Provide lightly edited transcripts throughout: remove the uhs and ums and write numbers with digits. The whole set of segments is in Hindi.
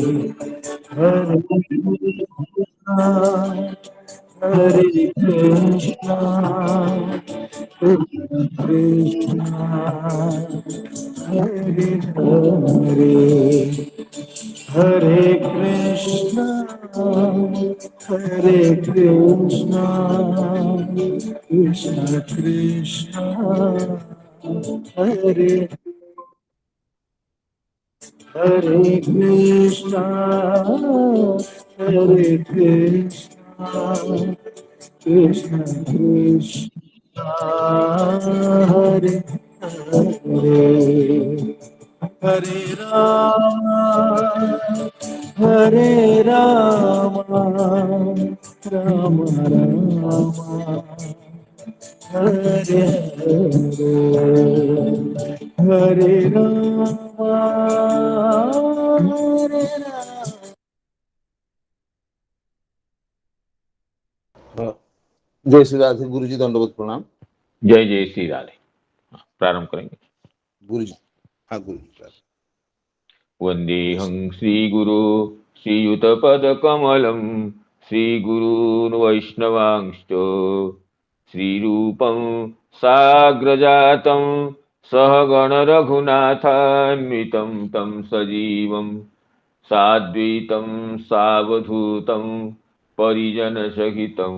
Hare Krishna, Hare Krishna, Krishna Krishna, Hare Hare, Hare Krishna, Hare Krishna, Krishna Krishna, Hare Hare Krishna, Hare Krishna, Krishna Krishna, Hare Hare, Hare Rama, Hare Rama, Rama Rama, Hare Hare, Hare Rama, Hare Rama. जय श्री राधे। गुरु जी दंडवत प्रणाम। जय जय श्री राधे। प्रारंभ करेंगे। गुरु जी, हाँ गुरु जी। वंदेहं श्रीगुरु श्रीयुतपदकमलं श्रीगुरून् वैष्णवांश्च श्रीरूपं साग्रजातं सहगणरघुनाथान्वितं तं सजीवं साद्वैतं सावधूतं परिजनसहितं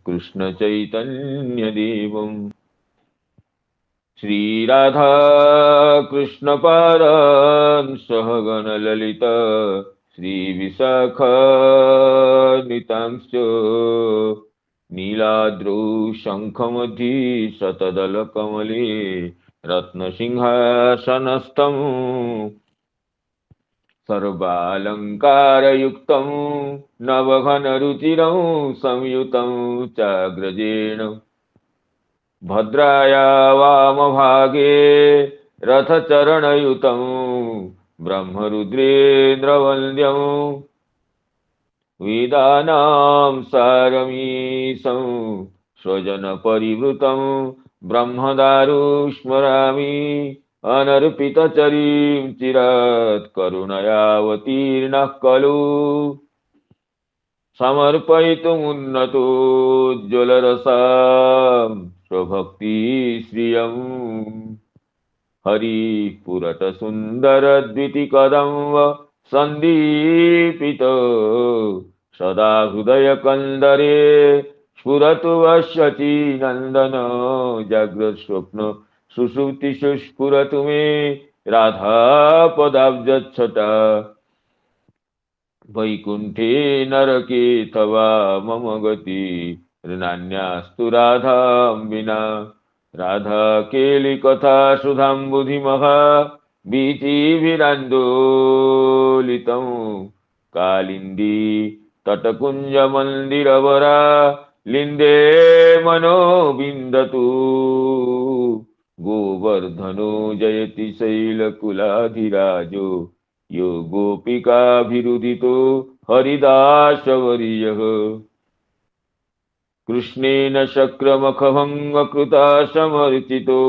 कृष्णचैतन्यदेवम् श्रीराधा कृष्णपादान् सहगणललिता श्रीविशाखान्वितांश्च नीलाद्रौ शङ्खमध्ये शतदलकमले रत्नसिंहासनस्थं सर्वालङ्कारयुक्तं नवघनरुचिरं संयुतं चाग्रजेण भद्राया वामभागे रथचरणयुतं ब्रह्मरुद्रेन्द्रवन्द्यं वेदानां सारमीशं स्वजनपरिवृतं ब्रह्मदारुस्मरामि अनर्पितचरीं चिरात् करुणयावतीर्णः खलु समर्पयितुमुन्नतोज्ज्वलरसां स्वभक्तिश्रियम् हरिपुरतसुन्दरद्वितिकदम्ब सन्दीपित सदा हृदयकन्दरे स्फुरतु वश्यचीनन्दन जाग्रत्स्वप्न सुषुप्तिषु स्फुरतु मे राधापदाब्जच्छटा वैकुण्ठे नरके तवा मम गति नान्यास्तु राधां विना राधा केलिकथा सुधाम्बुधिमहा वीचिभिरान्दोलितं कालिन्दी तटकुञ्जमन्दिरवरा लिन्दे मनो विन्दतु गोवर्धनो जयति शैलकुलाधिराजो यो गोपिकाभिरुदितो हरिदासवर्यः कृष्णेन शक्रमखभङ्गकृता समर्चितो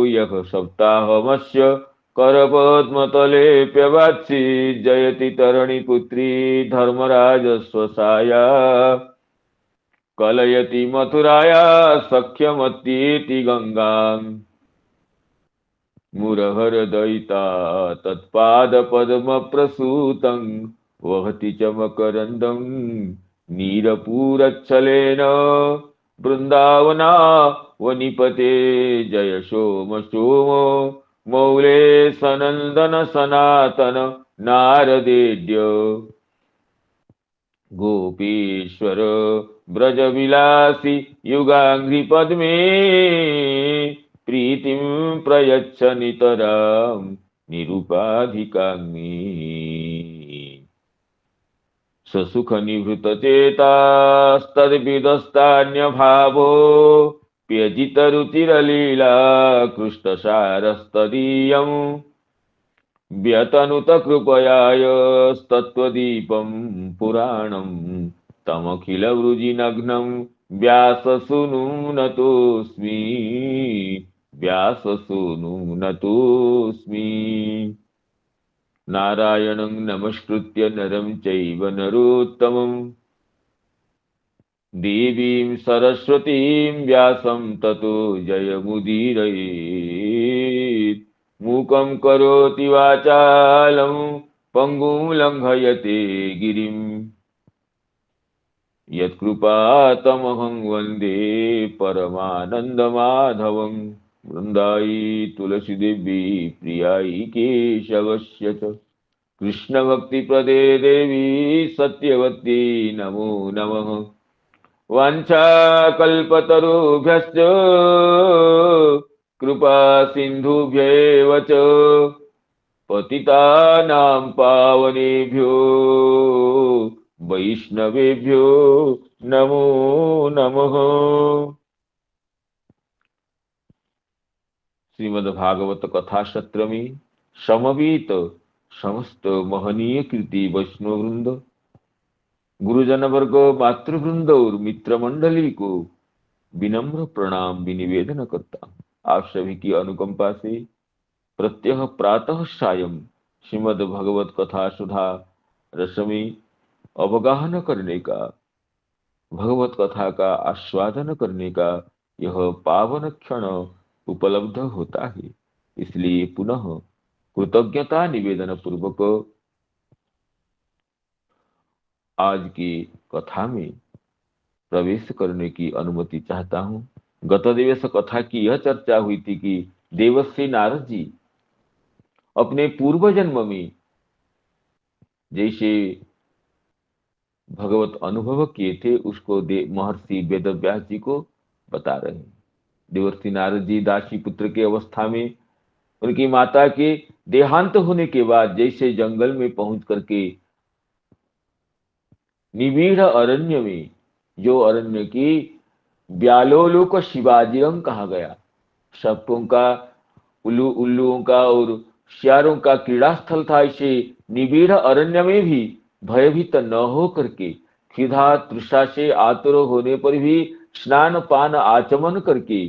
यः सप्ताहमस्य करपद्मतलेऽप्यवात्सि जयति तरणिपुत्री धर्मराजस्वसाया कलयति मथुराया सख्यमत्येति गङ्गाम् मुरहरदयिता तत्पादपद्मप्रसूतं वहति च मकरन्दं नीरपूरच्छलेन बृन्दावना वनिपते जय सोम सोम मौले सनन्दन सनातन नारदेड्य गोपीश्वर ब्रजविलासी युगाङ्घ्रिपद्मे प्रीतिं प्रयच्छ नितरां निरुपाधिकाङ्मी ससुखनिभृतचेतास्तद्विदस्तान्यभावो व्यजितरुचिरलीला कृष्णसारस्तदीयम् व्यतनुत कृपयायस्तत्त्वदीपं पुराणं तमखिलवृजिनग्नं व्याससूनुनतोऽस्मि व्याससूनुनतोऽस्मि। नारायणं नमस्कृत्य नरं चैव नरोत्तमं देवीं सरस्वतीं व्यासं ततो जयमुदीरयेत्। मूकं करोति वाचालं पङ्गुं लङ्घयते गिरिं यत्कृपातमहं वन्दे परमानन्दमाधवं। वृन्दायै तुलसीदेवी प्रियायै केशवस्य च कृष्णभक्तिप्रदे देवी सत्यवती नमो नमः। वाञ्छाकल्पतरुभ्यश्च कृपा सिन्धुभ्येव च पतितानां पावनेभ्यो वैष्णवेभ्यो नमो नमः। श्रीमद्भागवत कथा सत्र में समवेत समस्त महनीय कीर्ति वैष्णव वृंद, गुरुजन वर्ग, मातृवृंद और मित्र मंडली को विनम्र प्रणाम विनिवेदन करता हूँ। आप सभी की अनुकंपा से प्रत्यह प्रातः सायं श्रीमद् भगवत कथा सुधा रसमी अवगाहन करने का, भगवत कथा का आस्वादन करने का यह पावन क्षण उपलब्ध होता है। इसलिए पुनः कृतज्ञता निवेदन पूर्वक आज की कथा में प्रवेश करने की अनुमति चाहता हूं। गत दिवस कथा की यह चर्चा हुई थी कि देवर्षि नारद जी अपने पूर्व जन्म में जैसे भगवत अनुभव किए थे उसको महर्षि वेदव्यास जी को बता रहे हैं। देवर्षि नारद जी दासी पुत्र की अवस्था में उनकी माता के देहांत होने के बाद जैसे जंगल में पहुंच करके निबिड़ अरण्य में, जो अरण्य की व्यालोलोक शिवाजिरम कहा गया, सर्पों का, उल्लुओं का और सियारों का क्रीड़ा स्थल था, इसे निबिड़ अरण्य में भी भयभीत न हो करके क्षुधा तृषा से आतुर होने पर भी स्नान पान आचमन करके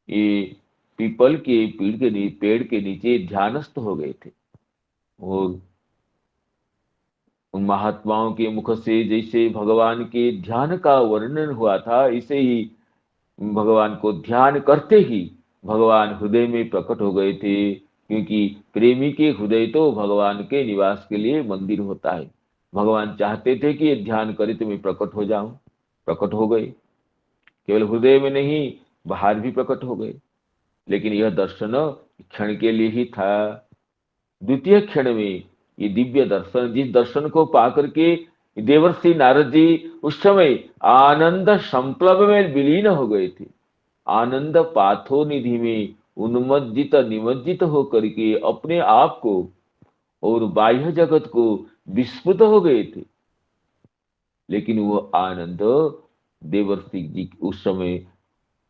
ये पीपल के पेड़ के नीचे ध्यानस्थ हो गए थे। और उन महात्माओं के मुख से जैसे भगवान के ध्यान का वर्णन हुआ था, इसे ही भगवान को ध्यान करते ही भगवान हृदय में प्रकट हो गए थे, क्योंकि प्रेमी के हृदय तो भगवान के निवास के लिए मंदिर होता है। भगवान चाहते थे कि ये ध्यान करे तो मैं प्रकट हो जाऊं, प्रकट हो गए। केवल हृदय में नहीं, बाहर भी प्रकट हो गए। लेकिन यह दर्शन क्षण के लिए ही था। द्वितीय क्षण में ये दिव्य दर्शन, जिस दर्शन को पाकर के देवर्षि नारद जी उस समय आनंद संप्लव में विलीन हो गए थे। आनंद पाथो निधि में उन्मज्जित निमज्जित होकर के अपने आप को और बाह्य जगत को विस्मृत हो गए थे। लेकिन वो आनंद देवर्षि जी उस समय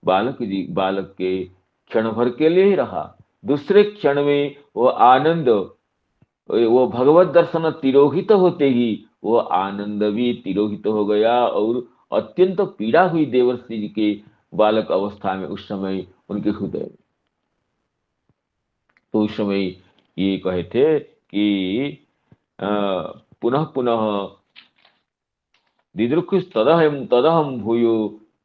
बालक के क्षण भर के लिए ही रहा। दूसरे क्षण में वो आनंद, वो भगवत दर्शन तिरोहित होते ही वो आनंद भी तिरोहित हो गया और अत्यंत पीड़ा हुई देवर्षि जी के बालक अवस्था में उस समय उनके हृदय में। तो उस समय ये कहे थे कि पुनः पुनः दिदृक्ष तदहम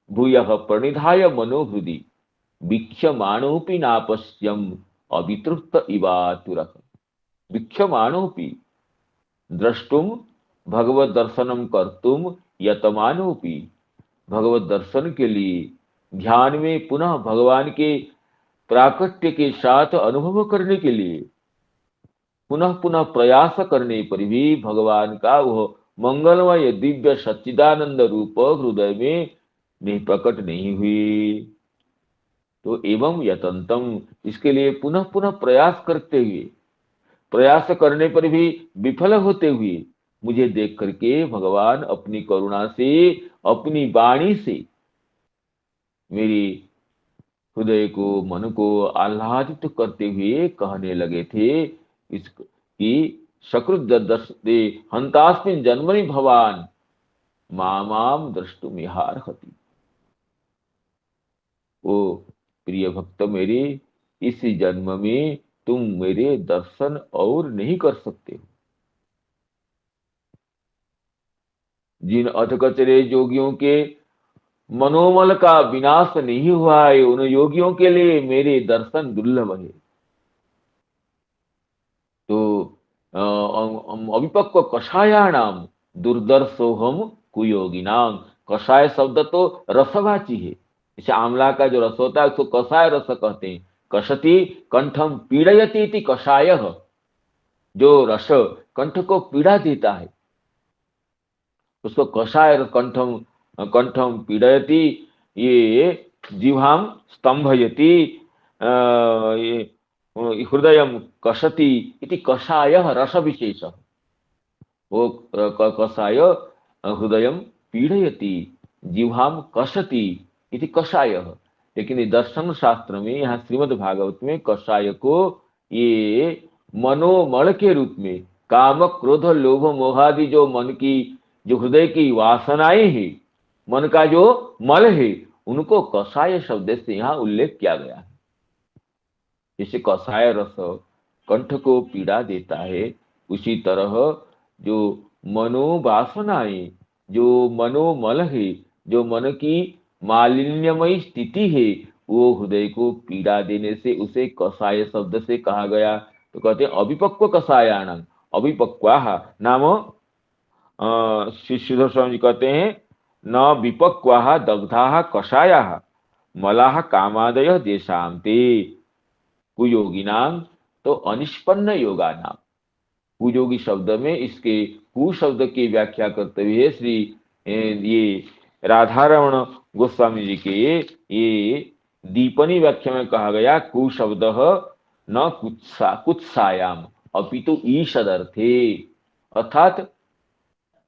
भूयः प्रणिधाय मनोहृदि वीक्ष्यमाणोऽपि नापश्यम् अवितृप्त इवातुरः। वीक्ष्यमाणोऽपि, द्रष्टुम भगवत दर्शनम कर्तुम यतमानोऽपि, भगवत दर्शन के लिए ध्यान में पुनः भगवान के प्राकट्य के साथ अनुभव करने के लिए पुनः पुनः प्रयास करने पर भी भगवान का वह मंगलमय दिव्य सच्चिदानंद रूप हृदय में नहीं प्रकट नहीं हुई। तो एवं यतंतम, इसके लिए पुनः पुनः प्रयास करते हुए, प्रयास करने पर भी विफल होते हुए मुझे देख करके भगवान अपनी करुणा से, अपनी वाणी से मेरी हृदय को, मन को आह्लादित करते हुए कहने लगे थे इस कि सकृदे हंतास्मिन् जन्मनि भवान मामाम द्रष्टुमिहार्हति। ओ प्रिय भक्त मेरे, इस जन्म में तुम मेरे दर्शन और नहीं कर सकते हो। जिन अधकचरे योगियों के मनोमल का विनाश नहीं हुआ है, उन योगियों के लिए मेरे दर्शन दुर्लभ है। तो अविपक्व कषायाणाम दुर्दर्शोहम कुयोगिनाम। कषाय शब्द तो रसवाची है। जैसे आंवला का जो रस होता है उसको कषाय रस कहते हैं। कषति कंठम पीड़यति इति कषायः। जो रस कंठ को पीड़ा देता है उसको कषाय कंठम कंठम पीड़यति। ये जिह्वाम स्तंभयति, ये हृदय कषति इति कषायः रस विशेष। वो कषाय हृदय पीड़यति जिह्वाम कषति इति कषायः। लेकिन ये दर्शन शास्त्र में, यहाँ श्रीमद् भागवत में कषाय को ये मनोमल के रूप में, काम क्रोध लोभ मोहादि जो मन की, जो हृदय की वासनाएं हैं, मन का जो मल है, उनको कषाय शब्द से यहाँ उल्लेख किया गया है। जैसे कषाय रस कंठ को पीड़ा देता है, उसी तरह जो मनोवासनाएं, जो मनोमल है, जो मन की मालिन्यमयी स्थिति है, वो हृदय को पीड़ा देने से उसे कषाय शब्द से कहा गया। तो कहते हैं अविपक्व कषायाणाम। अविपक्वाः नाम श्री श्रीधर स्वामी जी कहते हैं न विपक्वाः दग्धाः कषायाः मलाः कामादयः देशां ते कुयोगिनाम। तो अनिष्पन्न योगानाम, कुयोगी शब्द में इसके कु शब्द की व्याख्या करते हुए श्री ये राधारमण गोस्वामी जी के ये दीपनी व्याख्या में कहा गया कु शब्द न कुत्सायाम अपितु ईषदर्थे। अर्थात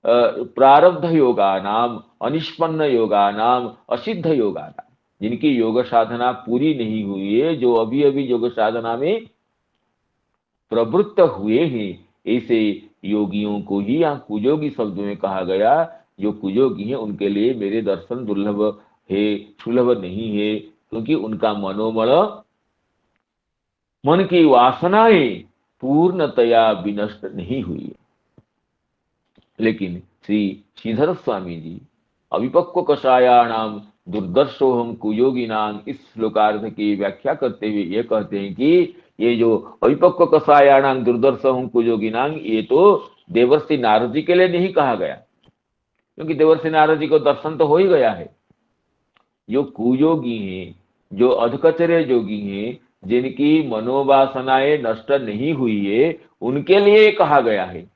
प्रारब्ध योगानाम, अनिष्पन्न योगानाम, असिद्ध योगानाम, जिनकी योग साधना पूरी नहीं हुई है, जो अभी अभी योग साधना में प्रवृत्त हुए हैं, ऐसे योगियों को ही यहाँ कुयोगी शब्द में कहा गया। जो कुयोगी हैं उनके लिए मेरे दर्शन दुर्लभ है, सुलभ नहीं है, क्योंकि उनका मनोमल, मन की वासनाएं पूर्णतया विनष्ट नहीं हुई। लेकिन श्री श्रीधर स्वामी जी अविपक्व कषायाणाम दुर्दर्शोहम कुयोगिनाम इस श्लोकार्थ की व्याख्या करते हुए ये कहते हैं कि ये जो अविपक्व कषायाणाम दुर्दर्शोहम कुयोगिनाम, ये तो देवर्षि नारद जी के लिए नहीं कहा गया, क्योंकि देवर्षि नारद जी को दर्शन तो हो ही गया है। जो कुयोगी हैं, जो अधकचरे योगी हैं, जिनकी मनोवासनाएं नष्ट नहीं हुई है, उनके लिए कहा गया है।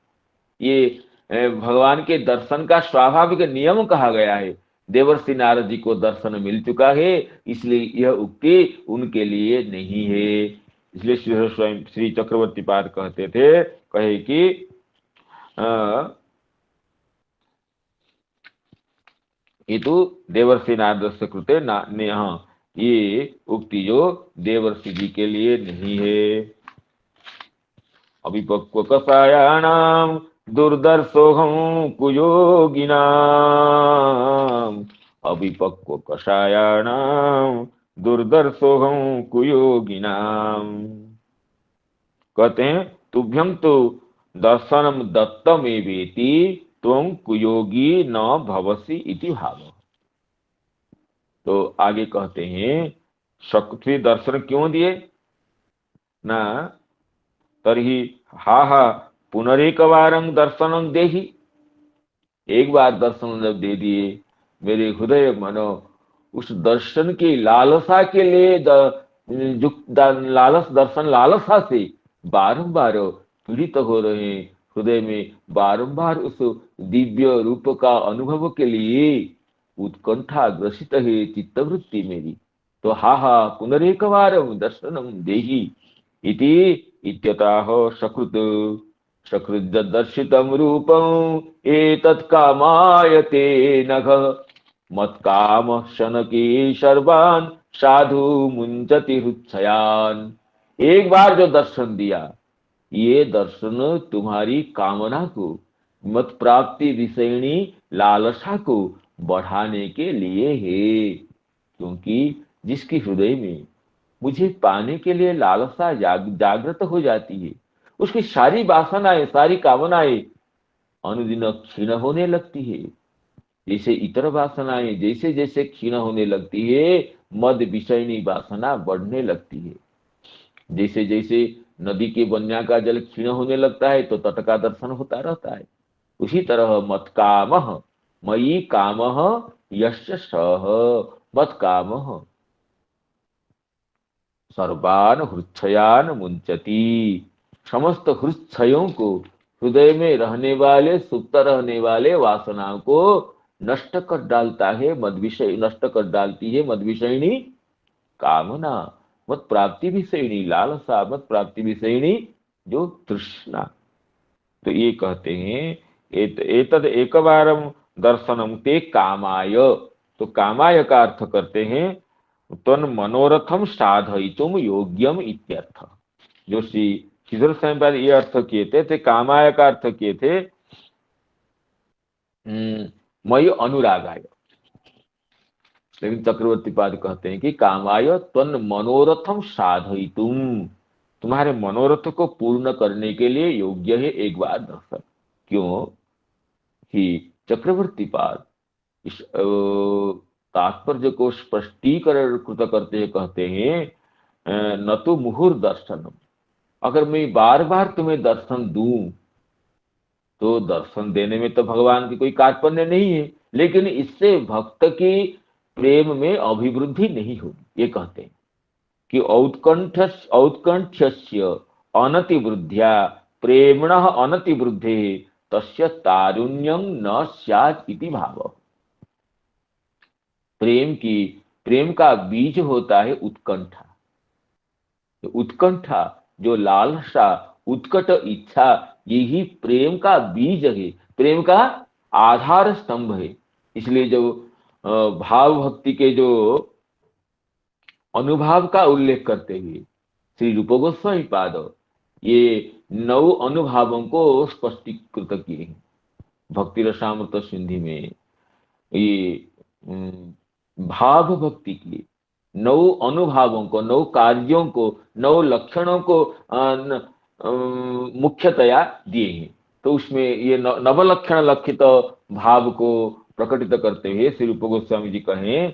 ये भगवान के दर्शन का स्वाभाविक नियम कहा गया है। देवर्षि नारद जी को दर्शन मिल चुका है, इसलिए यह उक्ति उनके लिए नहीं है। इसलिए स्वयं श्री चक्रवर्ती पाद कहते थे, कहे कि ये तो देवर्षि नारद से कृते हाँ, ये उक्ति जो देवर्षि जी के लिए नहीं है। अविपक्व कषायाणाम दुर्दर्शोहम कुयोगिनाम। अविपक्व कषायाणाम दुर्दर्शोहम कुयोगिनाम। कहते हैं तुभ्यं तो दर्शनम दत्तमेवेति त्वं कुयोगी न भवसि इति भाव। तो आगे कहते हैं शक्ति दर्शन क्यों दिए ना, तर्हि हा हा पुनरेकवारं दर्शनम देहि। एक बार दर्शन जब दे दिए, मेरे हृदय मनो उस दर्शन की लालसा के लिए लालस, दर्शन लालसा से बारंबार पीड़ित हो रहे हैं। हृदय में बारंबार उस दिव्य रूप का अनुभव के लिए उत्कंठा ग्रसित है चित्तवृत्ति मेरी। तो हा हा पुनरेकवारं दर्शनम देहि इति इत्यतः सकृत सकृदर्शितं रूपं एतत् कामायते नघ मत्काम शनके सर्वान् साधु मुंचति हृच्छयान्। एक बार जो दर्शन दिया, ये दर्शन तुम्हारी कामना को, मत प्राप्ति विषयणी लालसा को बढ़ाने के लिए है। क्योंकि जिसकी हृदय में मुझे पाने के लिए लालसा जागृत हो जाती है। उसकी सारी वासनाएं, सारी कामनाएं अनुदिन क्षीण होने लगती है। जैसे इतर वासनाएं जैसे जैसे क्षीण होने लगती है, मद विषयनी वासना बढ़ने लगती है। जैसे जैसे नदी के बन्या का जल क्षीण होने लगता है तो तट का दर्शन होता रहता है। उसी तरह मत कामः मयि कामः यस्य सः मत कामः सर्वान हृच्छयान मुंचती। समस्त हृच्छयों को, हृदय में रहने वाले, सुप्त रहने वाले वासनाओं को नष्ट कर डालता है मद विषय, नष्ट कर डालती है मद विषयनी कामना, मत प्राप्ति विषयनी लालसा, मत प्राप्ति विषयनी जो तृष्णा। तो ये कहते हैं एतद एक बारम दर्शनम ते कामाय। तो कामाय का अर्थ करते हैं तन मनोरथम साधयितुम योग्यम इत्यर्थ। जो श्री श्रीधर स्वामीपाद ये अर्थ किए थे कामाय का अर्थ किए थे मयि अनुरागाय। लेकिन चक्रवर्ती पाद कहते हैं कि कामाय तन मनोरथम साधयितुम, तुम्हारे मनोरथ को पूर्ण करने के लिए योग्य है एक बार दर्शन। क्यों कि चक्रवर्ती पाद इस तात्पर्य को स्पष्टीकरण कृत करते हैं, कहते हैं न तो मुहुर दर्शनम, अगर मैं बार बार तुम्हें दर्शन दूं तो दर्शन देने में तो भगवान की कोई कार्पण्य नहीं है, लेकिन इससे भक्त की प्रेम में अभिवृद्धि नहीं होगी। ये कहते हैं कि औत्कंठ्यस्य अनतिवृद्ध्या प्रेमणः अनतिवृद्धे तस्य तारुण्यं न स्यात् इति भावः। प्रेम का बीज होता है उत्कंठा। तो उत्कंठा जो लालसा, उत्कट इच्छा, यही प्रेम का बीज है, प्रेम का आधार स्तंभ है। इसलिए जो भाव भक्ति के जो अनुभाव का उल्लेख करते हुए श्री रूप गोस्वामी पाद ये 9 अनुभावों को स्पष्टीकृत किए हैं। भक्ति रसामृत सिंधि में ये भाव भक्ति की 9 अनुभावों को, 9 कार्यों को, 9 लक्षणों को मुख्यतया दिए हैं। तो उसमें ये नवलक्षण लक्षित भाव को प्रकटित करते हुए श्री रूप गोस्वामी जी कहें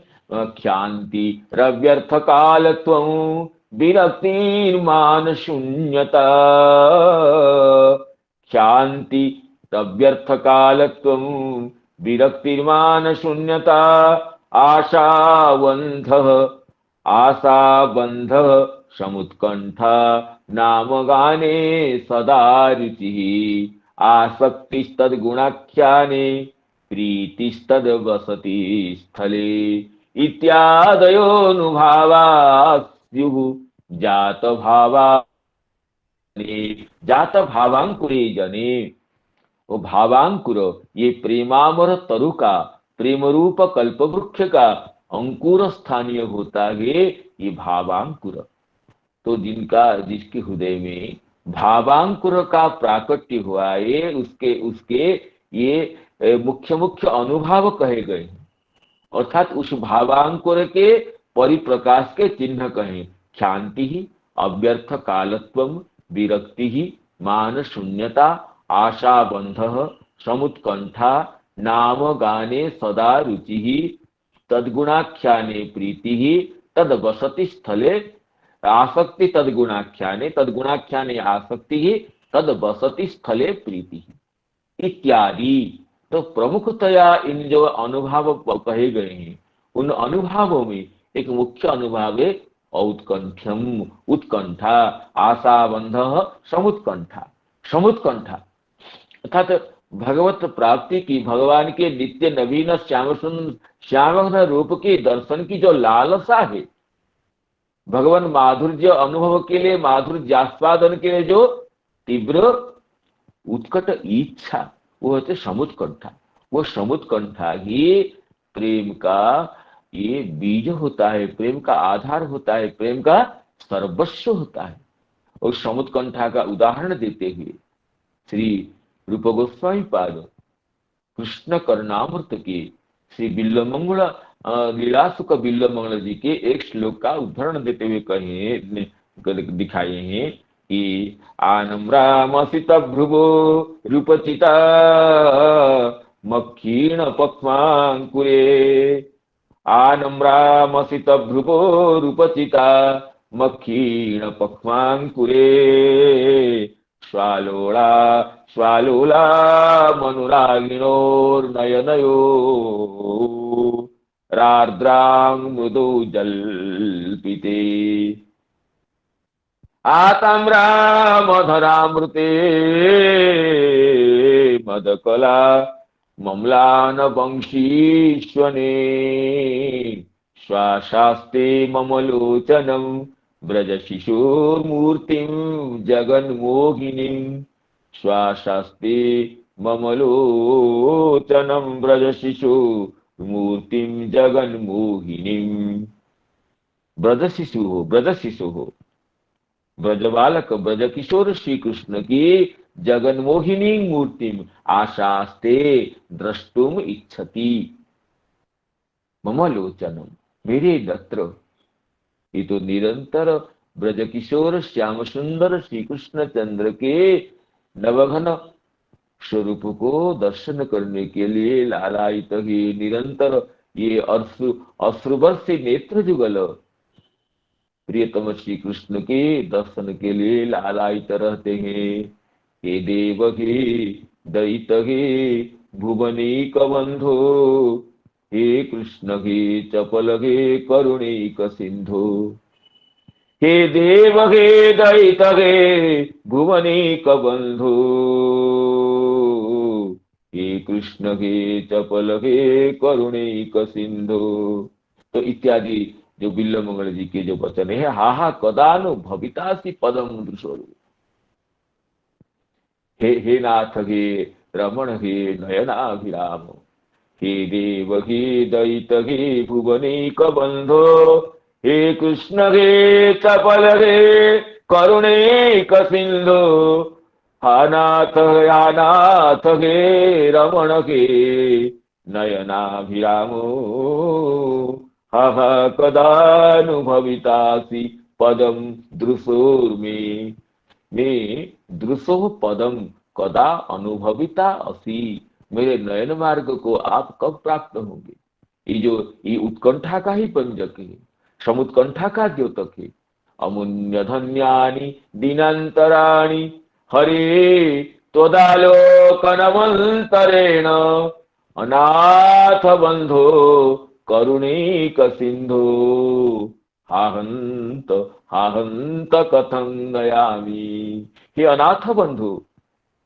ख्यान्ति रव्यर्थ कालत्वं विरक्तिर्मान शून्यता। ख्यान्ति रव्यर्थ कालत्वं विरक्तिर्मान शून्यता। आशाबंध समुत्कंठा नाम गाने सदा रुचिः। आसक्तिस्तद्गुणाख्याने प्रीतिस्तद् वसति स्थले। इत्यादयोनुभावा स्युः जात भावांकुरे जने। वो भावांकुर ये प्रेमामर तरु का, प्रेम रूप कल्प वृक्ष का अंकुर स्थानीय होता है ये भावांकुर। तो जिसके हृदय में भावांकुर का प्राकट्य हुआ है उसके ये मुख्य मुख्य अनुभव कहे गए हैं। अर्थात उस भावांकुर के परिप्रकाश के चिन्ह कहें ख्यान्ति ही अव्यर्थ कालत्वम विरक्ति ही मान शून्यता आशाबंध समुत्कंठा नाम गाने सदा रुचि ही तद्गुणाख्याने प्रीति ही तद वसति स्थले। आसक्ति तद्गुणाख्याने आसक्ति ही तद वसति स्थले प्रीति इत्यादि। तो प्रमुखतया इन जो अनुभव कहे गए हैं उन अनुभवों में एक मुख्य अनुभव है औत्कंठ्यम, उत्कंठा, आशाबंध समुत्कंठा अर्थात भगवत प्राप्ति की, भगवान के नित्य नवीन श्याम रूप के दर्शन की जो लालसा है, भगवान माधुर्य अनुभव के लिए, माधुर्य आस्वादन के लिए जो तीव्र उत्कट इच्छा, वो होते समुत्कंठा। वो समुत्कंठा ही प्रेम का ये बीज होता है, प्रेम का आधार होता है, प्रेम का सर्वस्व होता है। और समुत्कंठा का उदाहरण देते हुए श्री रूप गोस्वामी पाद कृष्ण कर्णामृत के श्री बिल्वमंगल लीला सुख बिल्व मंगल जी के एक श्लोक का उदाहरण देते हुए दिखाए हैं कि आनम्रामसित भ्रुवो रूपचिता मक्षीण पक्वांकुरे, आनम्रामसित भ्रुवो रूपचिता मक्षीण पक्वांकुरे, स्वालोला स्वालोला मनुरागिणोर्नयनयो रार्द्रां मृदो जल्पिते, आताम्रामधरामृते मदकला मम्लान वंशीष्वने, श्वासास्ते मम लोचनं ब्रज शिशोर्मूर्तिं जगन्मोहिनीं, श्वासास्ते मम लोचनं ब्रज शिशोर्मूर्तिं जगन्मोहिनीं। ब्रज शिशु हो ब्रज बालक ब्रज किशोर श्री कृष्ण की जगन्मोहिनी मूर्तिम आशास्ते द्रष्टुम इच्छति, मम लोचनम मेरे नेत्र। ये तो निरंतर ब्रज किशोर श्याम सुंदर श्री कृष्ण चंद्र के नवघन स्वरूप को दर्शन करने के लिए लालायित ही निरंतर ये अश्रुवर्ष से नेत्र जुगल प्रियतम श्री कृष्ण के दर्शन के लिए लालायित रहते हैं। हे देवकी दयित हे भुवनीक बंधो, हे कृष्ण हे चपल हे करुणिक सिंधु, हे देव हे दयित हे भुवनीक बंधु, हे कृष्ण हे चपल हे करुणिक सिंधु। तो इत्यादि जो बिल्व मंगल जी के जो वचन है, हा हा कदानु भवितासी पदम स्वरूप, हे नाथ हे रमण हे नयनाभिराम, हे देव हे दयित हे भुवनीक बंधो, हे कृष्ण हे चपल हे करुणिक सिंधु, हा नाथ हे रमण हे नयनाभिरामो, हा कदानुभवितासि पदम दृशोर्मे, मैं दृशो पदम कदा अनुभविता असि, मेरे नयन मार्ग को आप कब प्राप्त होंगे। ये उत्कंठा का ही पंजक है, समुत्कंठा का द्योतक है। अमुन्य धन्यानि दिनांतराणि हरे त्वदालोकनमंतरेण, अनाथ बंधो करुणिक सिंधु, हाहंत हाहंत कथं नयामि। हे अनाथ बंधु,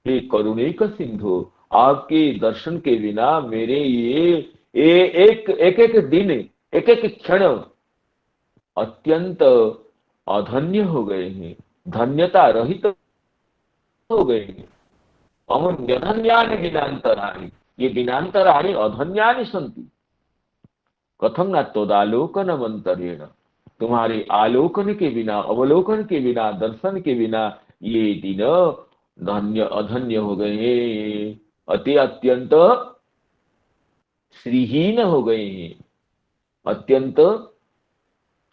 हे करुणिक सिंधु, आपके दर्शन के बिना मेरे ये एक एक दिन एक एक क्षण अत्यंत अधन्य हो गए हैं, धन्यता रहित हो गए हैं। अमुन्य धन्यानि दिनांतराणि, ये दिनांतराणि अधन्यानि सन्ति। कथम न तोदालोकन मंतरेण, तुम्हारे आलोकन के बिना अवलोकन के बिना दर्शन के बिना ये दिन धन्य अधन्य हो गए, अति अत्यंत श्रीहीन हो गए हैं, अत्यंत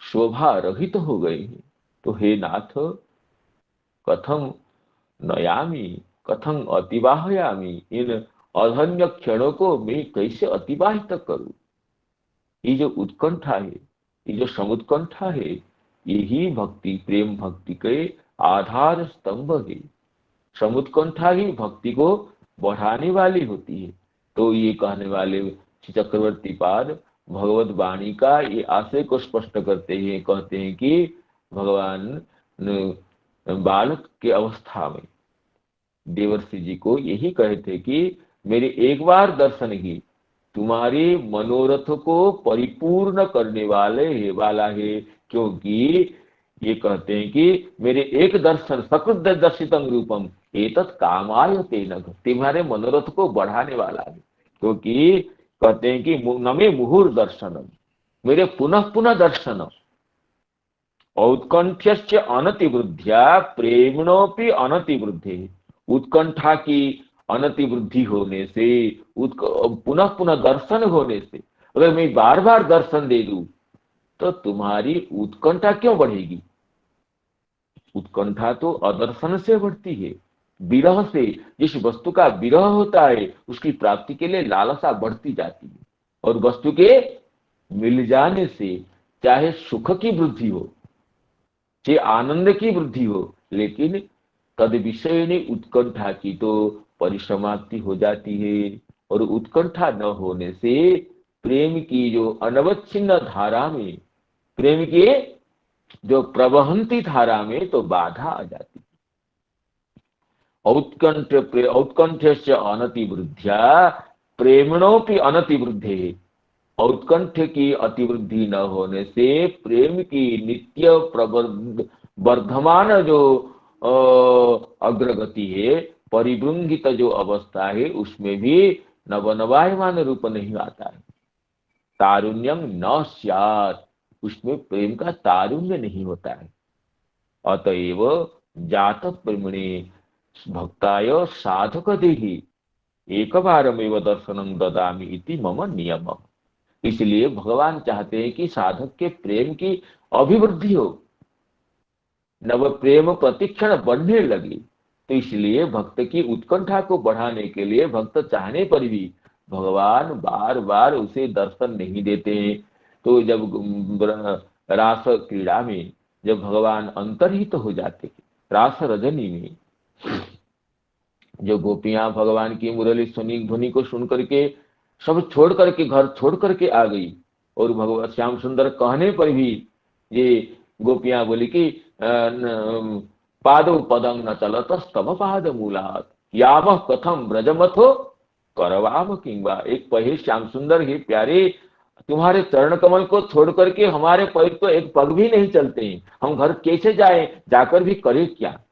शोभा रहित हो गए हैं। तो हे नाथ कथम नयामि कथम अतिवाहयामि, इन अधन्य क्षणों को मैं कैसे अतिवाहित करूं। ये जो उत्कंठा है, ये जो समुत्कंठा है, यही भक्ति प्रेम भक्ति के आधार स्तंभ है। समुत्कंठा ही भक्ति को बढ़ाने वाली होती है। तो ये कहने वाले श्री चक्रवर्ती पाद भगवत वाणी का ये आशय को स्पष्ट करते हैं, कहते हैं कि भगवान बालक के अवस्था में देवर्षि जी को यही कहते कि मेरे एक बार दर्शन ही तुम्हारे मनोरथ को परिपूर्ण करने वाला है, क्योंकि ये कहते हैं कि मेरे एक दर्शन सकृत दर्शितम रूपम एतत् कामाय तेन, तुम्हारे मनोरथ को बढ़ाने वाला है। क्योंकि कहते हैं कि नमे मुहुर दर्शनम, मेरे पुनः पुनः दर्शन, औत्कंठ्यस्य अनतिवृद्ध्या प्रेमणोपि अनतिवृद्धि, उत्कंठा की अनति वृद्धि होने से, पुनः पुनः दर्शन होने से, अगर मैं बार बार दर्शन दे दूं तो तुम्हारी उत्कंठा क्यों बढ़ेगी? उत्कंठा तो अदर्शन से बढ़ती है, विरह से। जिस वस्तु का विरह होता है उसकी प्राप्ति के लिए लालसा बढ़ती जाती है, और वस्तु के मिल जाने से चाहे सुख की वृद्धि हो, चाहे आनंद की वृद्धि हो, लेकिन तद विषय ने उत्कंठा की तो परिसमाप्ति हो जाती है। और उत्कंठा न होने से प्रेम की जो अनवच्छिन्न धारा में, प्रेम के जो प्रवहंती धारा में तो बाधा आ जाती है। औत्कंठ्य अनतिवृद्ध्या प्रेमणोपि अनतिवृद्धे। औत्कंठ की अतिवृद्धि न होने से प्रेम की नित्य वर्धमान जो अग्रगति है, परिवृंगित जो अवस्था है, उसमें भी नवनवायमान रूप नहीं आता है। तारुण्यम न स्यात्, उसमें प्रेम का तारुण्य नहीं होता है। अतएव जात प्रेमणे भक्ताय साधक देहि एक बारमेव दर्शनं ददामि इति मम नियम। इसलिए भगवान चाहते हैं कि साधक के प्रेम की अभिवृद्धि हो, नव प्रेम प्रतिक्षण बढ़ने लगे। तो इसलिए भक्त की उत्कंठा को बढ़ाने के लिए भक्त चाहने पर भी भगवान बार बार उसे दर्शन नहीं देते हैं। तो जब रास क्रीड़ा में जब भगवान अंतर्हित हो जाते हैं, रास रजनी में जो गोपियां भगवान की मुरली सुनी ध्वनि को सुन करके सब छोड़ करके, घर छोड़ करके आ गई, और भगवान श्याम सुंदर कहने पर भी ये गोपियां बोली कि पादो पदं न चलत स्तव पाद मूलात याव कथम ब्रजमथो करवाम किंबा। एक पहे श्याम सुंदर ही प्यारे, तुम्हारे चरण कमल को छोड़ करके हमारे पैर तो एक पग भी नहीं चलते हैं, हम घर कैसे जाए, जाकर भी करे क्या।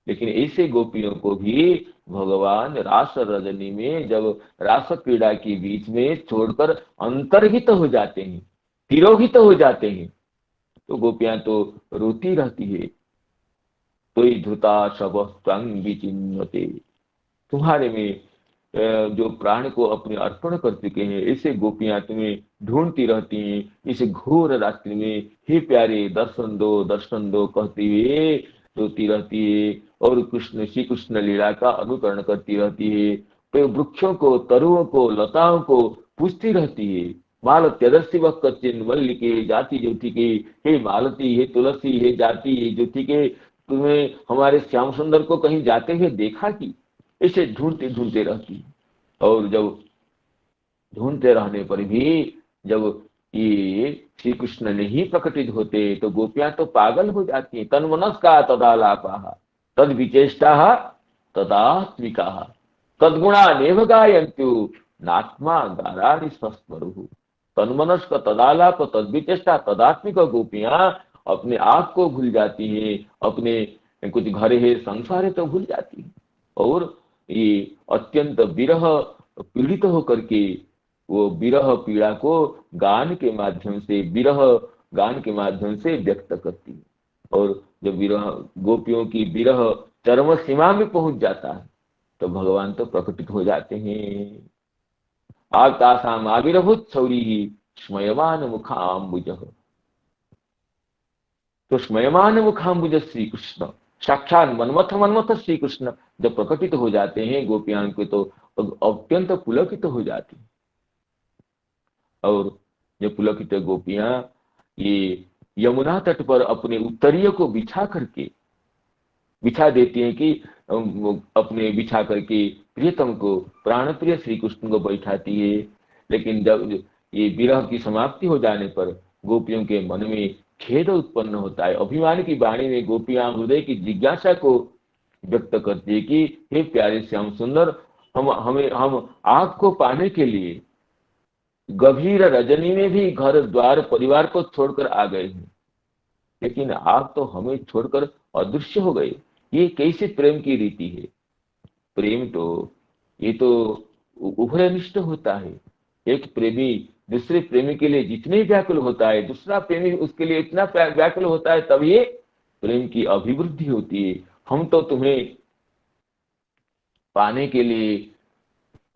लेकिन ऐसे गोपियों को भी भगवान रास रजनी में जब रास क्रीड़ा के बीच में छोड़कर अंतर्हित हो जाते हैं, तिरोहित हो जाते हैं, तो गोपियां तो रोती रहती है। तो धृता शव त्वं विचिन्वते, तुम्हारे में जो प्राण को अपने अर्पण कर चुके हैं, ऐसे गोपियां तुम्हें ढूंढती रहती हैं इस घोर रात्रि में। हे प्यारे दर्शन दो कहती हुए रोती रहती है, और कृष्ण श्री कृष्ण लीला का अनुकरण करती रहती है। तो वृक्षों को, तरुओं को, लताओं को पूछती रहती है, मालत्यदर्शी वह कच्चिन मल्लिके जाति ज्योतिके, हे मालती, हे तुलसी, हे जाति, हे ज्योतिके, तुम्हें हमारे श्याम सुंदर को कहीं जाते हुए देखा कि। इसे ढूंढते ढूंढते रहती। और जब ढूंढते रहने पर भी जब ये श्री कृष्ण नहीं प्रकटित होते तो गोपियां तो पागल हो जाती हैं। तन्मनस्का तदालापा तद विचेष्टा तदात्मिका तद्गुणा नेव गायन्तु नात्मा गाराणि स्वस्मरुः। तन्मनस्क तदालाप तद विचेष्टा तदात्मिक गोपियां अपने आप को भूल जाती हैं, अपने कुछ घर है संसार है तो भूल जाती हैं, और ये अत्यंत विरह पीड़ित होकर के वो विरह पीड़ा को गान के माध्यम से, विरह गान के माध्यम से व्यक्त करती है। और जब विरह, गोपियों की विरह चरम सीमा में पहुंच जाता है तो भगवान तो प्रकटित हो जाते हैं। आकाशाम आविर्भूत छौरी स्मयमान मुखाम्बुज। तो स्मयमान मुखाम्बुज श्री कृष्ण, साक्षात मनमथ श्री कृष्ण जब प्रकटित हो जाते हैं गोपियां को तो अत्यंत पुलकित हो जाती। और जब पुलकित गोपियां ये यमुना तट पर अपने उत्तरीय को बिछा देती हैं कि अपने बिछा करके प्रियतम को, प्राण प्रिय श्री कृष्ण को बैठाती है। लेकिन जब ये विरह की समाप्ति हो जाने पर गोपियों के मन में खेद उत्पन्न होता है। अभिमान की वाणी में गोपियां हृदय की जिज्ञासा को व्यक्त करती है कि हे प्यारे श्याम सुंदर, हम आपको पाने के लिए गंभीर रजनी में भी घर द्वार परिवार को छोड़कर आ गए हैं, लेकिन आप तो हमें छोड़कर अदृश्य हो गए। ये कैसे प्रेम की रीति है? प्रेम तो ये तो उभयनिष्ठ होता है। एक प्रेमी दूसरे प्रेमी के लिए जितने व्याकुल होता है, दूसरा प्रेमी उसके लिए इतना व्याकुल होता है, तब ये प्रेम की अभिवृद्धि होती है। हम तो तुम्हें पाने के लिए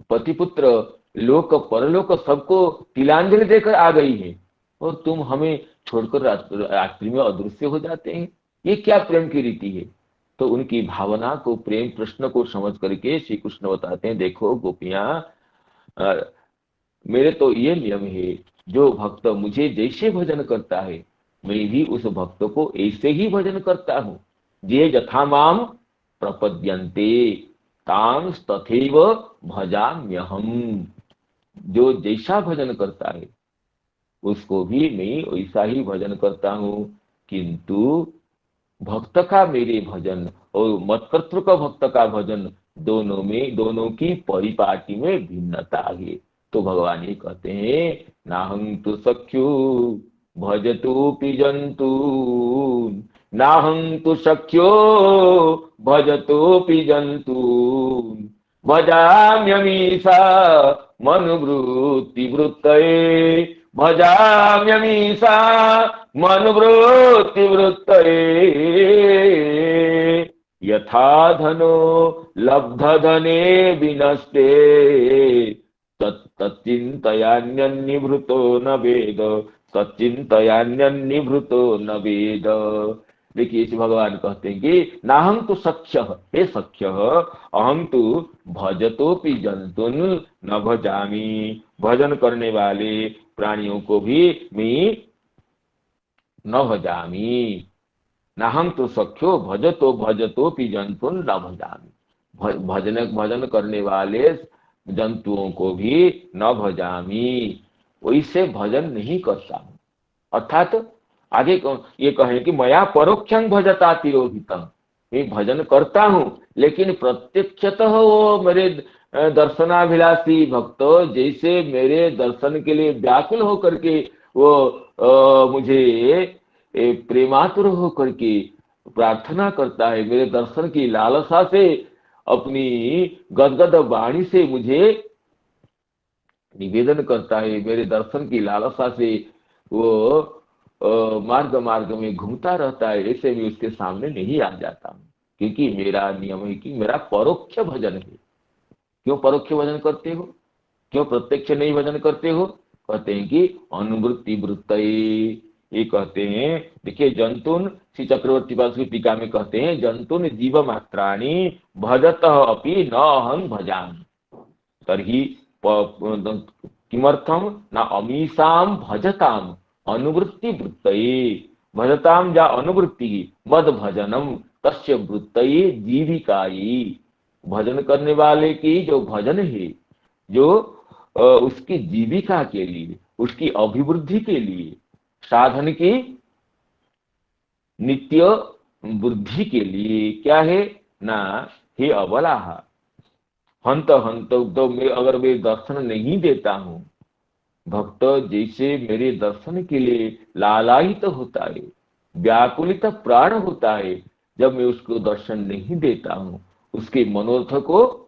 पति पुत्र लोक परलोक सबको तिलांजलि देकर आ गई है, और तुम हमें छोड़कर रात्रि में अदृश्य हो जाते हैं। ये क्या प्रेम की रीति है? तो उनकी भावना को, प्रेम प्रश्न को समझ करके श्री कृष्ण बताते हैं, देखो गोपियां, मेरे तो ये नियम है, जो भक्त मुझे जैसे भजन करता है, मैं भी उस भक्त को ऐसे ही भजन करता हूँ। जे यथा माम प्रपद्यन्ते तां तथैव भजाम्यहम्। जो जैसा भजन करता है उसको भी मैं वैसा ही भजन करता हूँ। किंतु भक्त का मेरे भजन और मतकर्तृ का भक्त का भजन, दोनों की परिपाटी में भिन्नता है। तो भगवान ये कहते हैं, नाहं तु सख्यो भजतोपि जंतु, नाहं तु सख्यो भजतोपि जंतु, भजाम्यमीशा मनुवृत्ति वृत्तये, भजाम्यमीशा मनुवृत्ति वृत्तये। यथा धनो लब्ध धने विनष्टे, तच्चिन्तयान्यन्निभृतो न वेद, तच्चिन्तयान्यन्निभृतो न वेद। देखिए इस भगवान कहते हैं कि नाहं तो सख्य, हे सख्य, अहं तो भजतोपि जंतुन न भजामी। भजन करने वाले प्राणियों को भी मैं न भजामी। नाहं तो सख्यो भजतोपि जंतुन न भजामी। भजन करने वाले जंतुओं को भी न भजामी, वैसे भजन नहीं करता हूं। अर्थात आगे ये कहें कि मया परोक्षं भजता तिरोहितम, मैं भजन करता हूं लेकिन प्रत्यक्षतः वो मेरे दर्शनाभिलाषी भक्त जैसे मेरे दर्शन के लिए व्याकुल होकर के वो मुझे प्रेमातुर होकर के प्रार्थना करता है, मेरे दर्शन की लालसा से अपनी गदगद वाणी से मुझे निवेदन करता है, मेरे दर्शन की लालसा से वो मार्ग मार्ग में घूमता रहता है, ऐसे मैं उसके सामने नहीं आ जाता हूँ। क्योंकि मेरा नियम है कि मेरा परोक्ष भजन है। क्यों परोक्ष भजन करते हो, क्यों प्रत्यक्ष नहीं भजन करते हो? कहते हैं कि अनुवृत्ति वृत्तये। ये कहते हैं, देखिए जंतुन, श्री चक्रवर्ती पास की टीका में कहते हैं, जंतुन जीव मात्राणि भजतः अपि न अहं भजामि, तर्हि किमर्थम न अमीसाम भजताम अनुवृत्ति वृत्तये। भजताम जा अनुवृत्ति मद भजनम तस्य वृत्तये जीविकायै। भजन करने वाले की जो भजन है, जो उसकी जीविका के लिए, उसकी अभिवृद्धि के लिए, साधन की नित्य वृद्धि के लिए क्या है ना, हे अबलाहा, हंत हंत, तो मैं अगर मैं दर्शन नहीं देता हूं, भक्त जैसे मेरे दर्शन के लिए लालायित होता है, व्याकुलित प्राण होता है, जब मैं उसको दर्शन नहीं देता हूं, उसके मनोरथ को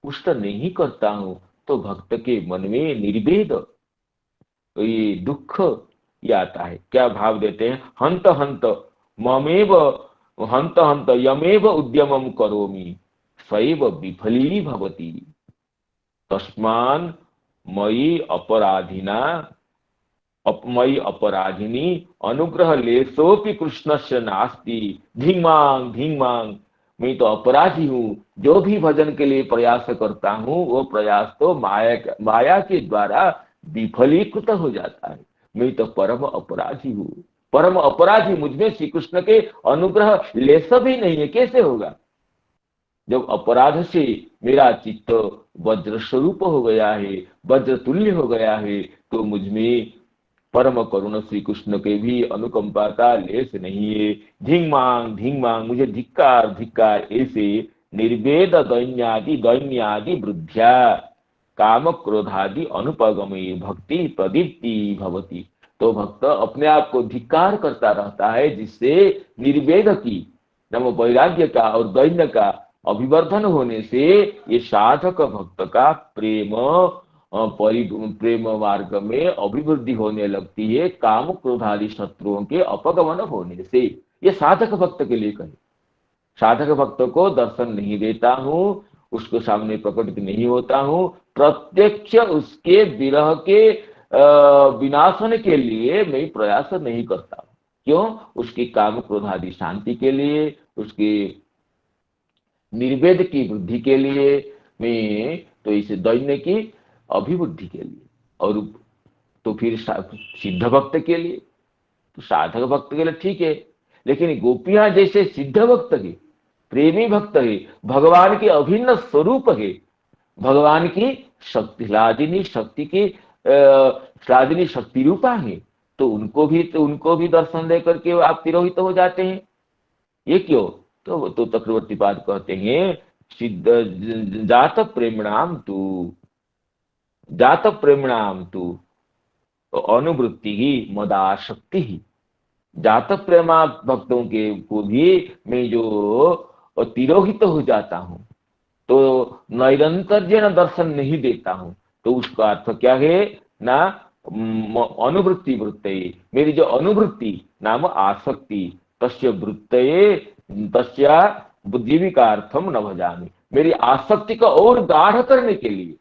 पुष्ट नहीं करता हूं, तो भक्त के मन में निर्वेद, तो ये दुख ये आता है। क्या भाव देते हैं? हंत हंत ममेव, हंत हंत यमेव उद्यमम करोमि सैव विफली भवति, तस्मान मयि अपराधिना मयि अपराधिनी अनुग्रह लेशोपि कृष्णस्य नास्ति धीमांग धीमांग। मैं तो अपराधी हूँ, जो भी भजन के लिए प्रयास करता हूँ वो प्रयास तो माया के द्वारा विफलीकृत हो जाता है। मैं तो परम अपराधी हूँ, परम अपराधी, मुझमें श्री कृष्ण के अनुग्रह लेश भी नहीं है। कैसे होगा? जब अपराध से मेरा चित्त वज्र स्वरूप हो गया है, वज्र तुल्य हो गया है, तो मुझमें परम करुण श्री कृष्ण के भी अनुकंपा का लेस नहीं है। धिंग मांग, मुझे धिक्कार धिक्कार, ऐसे निर्वेद दैन्यादि वृद्ध्या काम क्रोधादि अनुपगमे भक्ति प्रदीप्ति भवती। तो भक्त अपने आप को धिक्कार करता रहता है, जिससे निर्वेद की नम वैराग्य का और दैन्य का अभिवर्धन होने से ये साधक भक्त का प्रेम मार्ग में अभिवृद्धि होने लगती है, काम क्रोधादि शत्रुओं के अपगमन होने से। ये साधक भक्त के लिए कहे। साधक भक्त को दर्शन नहीं देता हूं, उसको सामने प्रकट नहीं होता हूँ, प्रत्यक्ष उसके विरह के विनाशन के लिए मैं प्रयास नहीं करता। क्यों? उसकी काम क्रोध आदि शांति के लिए, उसकी निर्वेद की वृद्धि के लिए, मैं तो इसे दैन्य की अभिवृद्धि के लिए, और तो फिर सिद्ध भक्त के लिए, तो साधक भक्त के लिए ठीक है। लेकिन गोपियां जैसे सिद्ध भक्त है, प्रेमी भक्त है, भगवान के अभिन्न स्वरूप है, भगवान की शक्ति लादिनी शक्ति की लादिनी शक्ति रूपा है, तो उनको भी दर्शन दे करके आप तिरोहित हो जाते हैं। ये क्यों? तो चक्रवर्ती पाद कहते हैं, सिद्ध जात प्रेमणाम तू, जात प्रेमणाम तू अनुवृत्ति ही मदाशक्ति ही। जात प्रेमा भक्तों के को भी मैं जो तिरोहित हो जाता हूं, तो नैरंतर्य न दर्शन नहीं देता हूं, तो उसका अर्थ क्या है ना? अनुवृत्ति वृत्तये, मेरी जो अनुवृत्ति नाम आसक्ति, तस्य वृत्तये तस्या बुद्धिविकार्थम न भजामि, मेरी आसक्ति को और गाढ़ करने के लिए,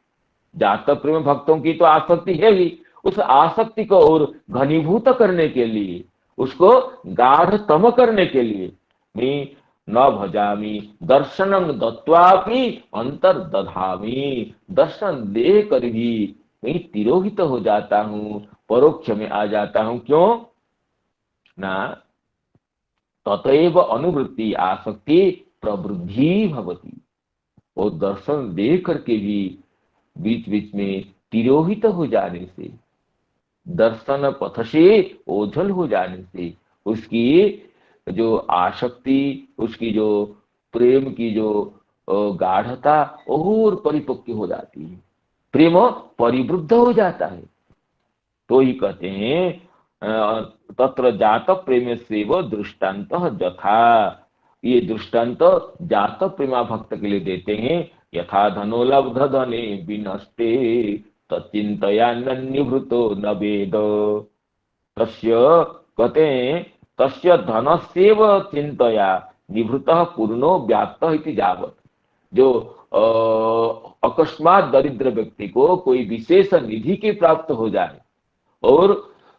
जात प्रेम भक्तों की तो आसक्ति है ही, उस आसक्ति को और घनीभूत करने के लिए, उसको गाढ़तम करने के लिए मैं न भजामि दर्शनम दत्वापि अंतर दधामि, दर्शन दे कर भी मैं तिरोहित हो जाता हूं, परोक्ष में आ जाता हूं। क्यों ना? ततएव अनुवृत्ति आसक्ति प्रवृद्धि भवति, वो दर्शन दे करके भी बीच बीच में तिरोहित हो जाने से, दर्शन पथ से ओझल हो जाने से, उसकी जो आसक्ति, उसकी जो प्रेम की जो गाढ़ता और परिपक्व हो जाती है, प्रेम परिवृद्ध हो जाता है। तो ही कहते हैं तत्र जात प्रेम से वो दृष्टांत यथा, ये दृष्टांत जात प्रेमा भक्त के लिए देते हैं। यथा धनो लब्ध धने विनष्टे तच्चिंतयान्निवृतो न वेद, तस्य कहते हैं तस्य धनस्येव चिंतया निवृतः पूर्णो व्याप्त इति जावत। जो अकस्मात दरिद्र व्यक्ति को कोई विशेष निधि की प्राप्त हो जाए, और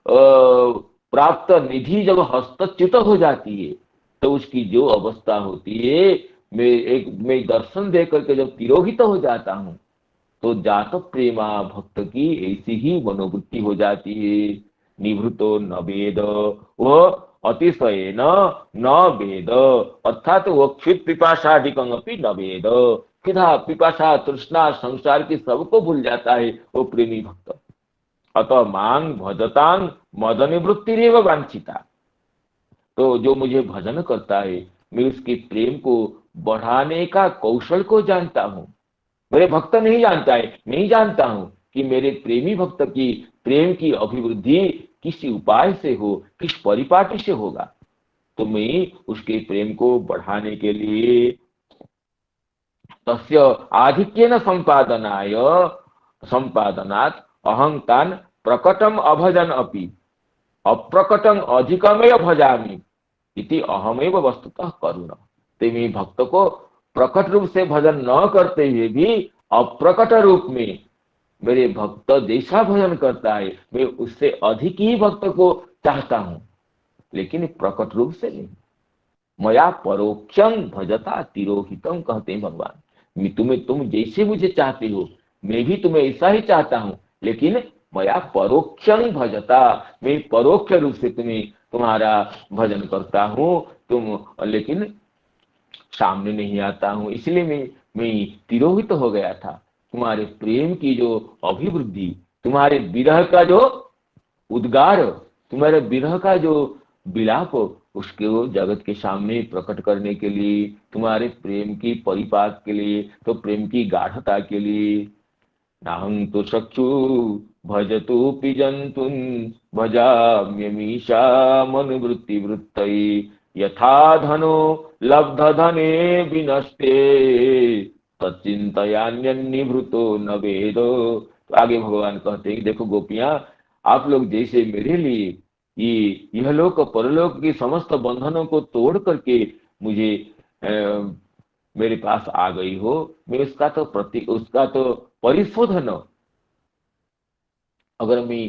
प्राप्त निधि जब हस्तच्युत हो जाती है, तो उसकी जो अवस्था होती है, मैं दर्शन दे करके जब तिरोहित हो जाता हूं, तो जात प्रेमा भक्त की ऐसी ही मनोवृत्ति हो जाती है। निवृतो न वेद, वह अतिशय न वेद, अर्थात वो क्षुत पिपाशादिकमपि न वेद, किधा पिपाशा तृष्णा संसार की सबको भूल जाता है वो प्रेमी भक्त। अतः मांग भजतांग मद निवृत्ति वांछिता, तो जो मुझे भजन करता है, मैं उसके प्रेम को बढ़ाने का कौशल को जानता हूं। मेरे भक्त नहीं जानता है, नहीं जानता हूं कि मेरे प्रेमी भक्त की प्रेम की अभिवृद्धि किस उपाय से हो, किस परिपाटी से होगा। तो मैं उसके प्रेम को बढ़ाने के लिए तस्य आधिक्येन संपादनात् अहंतान प्रकटम अभजन अपि अप्रकटम अधिकमेव भजामि इति अहमेव वस्तुतः करुण। तो मैं भक्त को प्रकट रूप से भजन न करते हुए भी अप्रकट रूप में मेरे भक्त जैसा भजन करता है, मैं उससे अधिक ही भक्त को चाहता हूं, लेकिन प्रकट रूप से नहीं। मया परोक्षं भजता तिरोहितम, कहते हैं भगवान। मैं तुम जैसे मुझे चाहते हो, मैं भी तुम्हें ऐसा ही चाहता हूं, लेकिन मया परोक्षं भजता, मैं परोक्ष रूप से तुम्हारा भजन करता हूं, लेकिन सामने नहीं आता हूं। इसलिए मैं तिरोहित हो गया था। तुम्हारे प्रेम की जो अभिवृद्धि, तुम्हारे विरह का जो उद्गार, तुम्हारे विरह का जो विलाप, उसके वो जगत के सामने प्रकट करने के लिए, तुम्हारे प्रेम की परिपाक के लिए, तो प्रेम की गाढ़ता के लिए। नाहं तो चक्षु भजतु पिजंतुन भजाम्यमीशा मनुवृत्ति वृत्तये यथा धनो लब्ध धने विनष्टे तच्चिंतयान्निवृतो न वेद। तो आगे भगवान कहते हैं, देखो गोपियां, आप लोग जैसे मेरे लिए ये यहलोक परलोक की समस्त बंधनों को तोड़ करके मुझे मेरे पास आ गई हो, मैं उसका तो परिशोधन, अगर मैं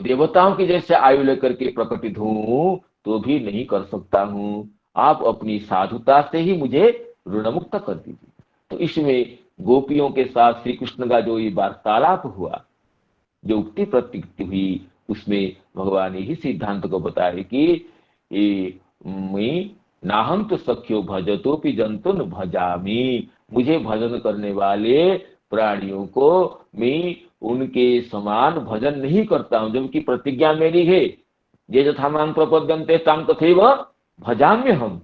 देवताओं की जैसे आयु लेकर के प्रकटित हूं तो भी नहीं कर सकता हूं। आप अपनी साधुता से ही मुझे ऋणमुक्त कर दीजिए। तो इसमें गोपियों के साथ श्री कृष्ण का जो ये वार्तालाप हुआ, जो उक्ति प्रत्युक्ति हुई, उसमें भगवान यही सिद्धांत को बताए कि ये मैं नाहं तो सख्यो भजतोपि जंतुन भजामि, मुझे भजन करने वाले प्राणियों को मैं उनके समान भजन नहीं करता हूं, जबकि प्रतिज्ञा मेरी है, ये यथा मां प्रपद्यन्ते तां तथैव भजाम्य हम।